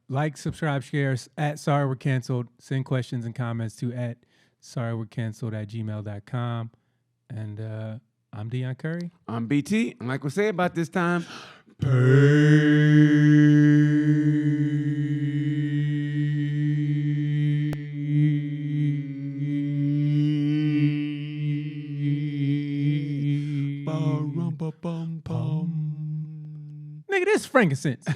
Like, subscribe, share at Sorry We're Canceled. Send questions and comments to at sorrywe'recanceled@gmail.com. And I'm Dion Curry. I'm BT. And like we say about this time, Nigga, this is frankincense.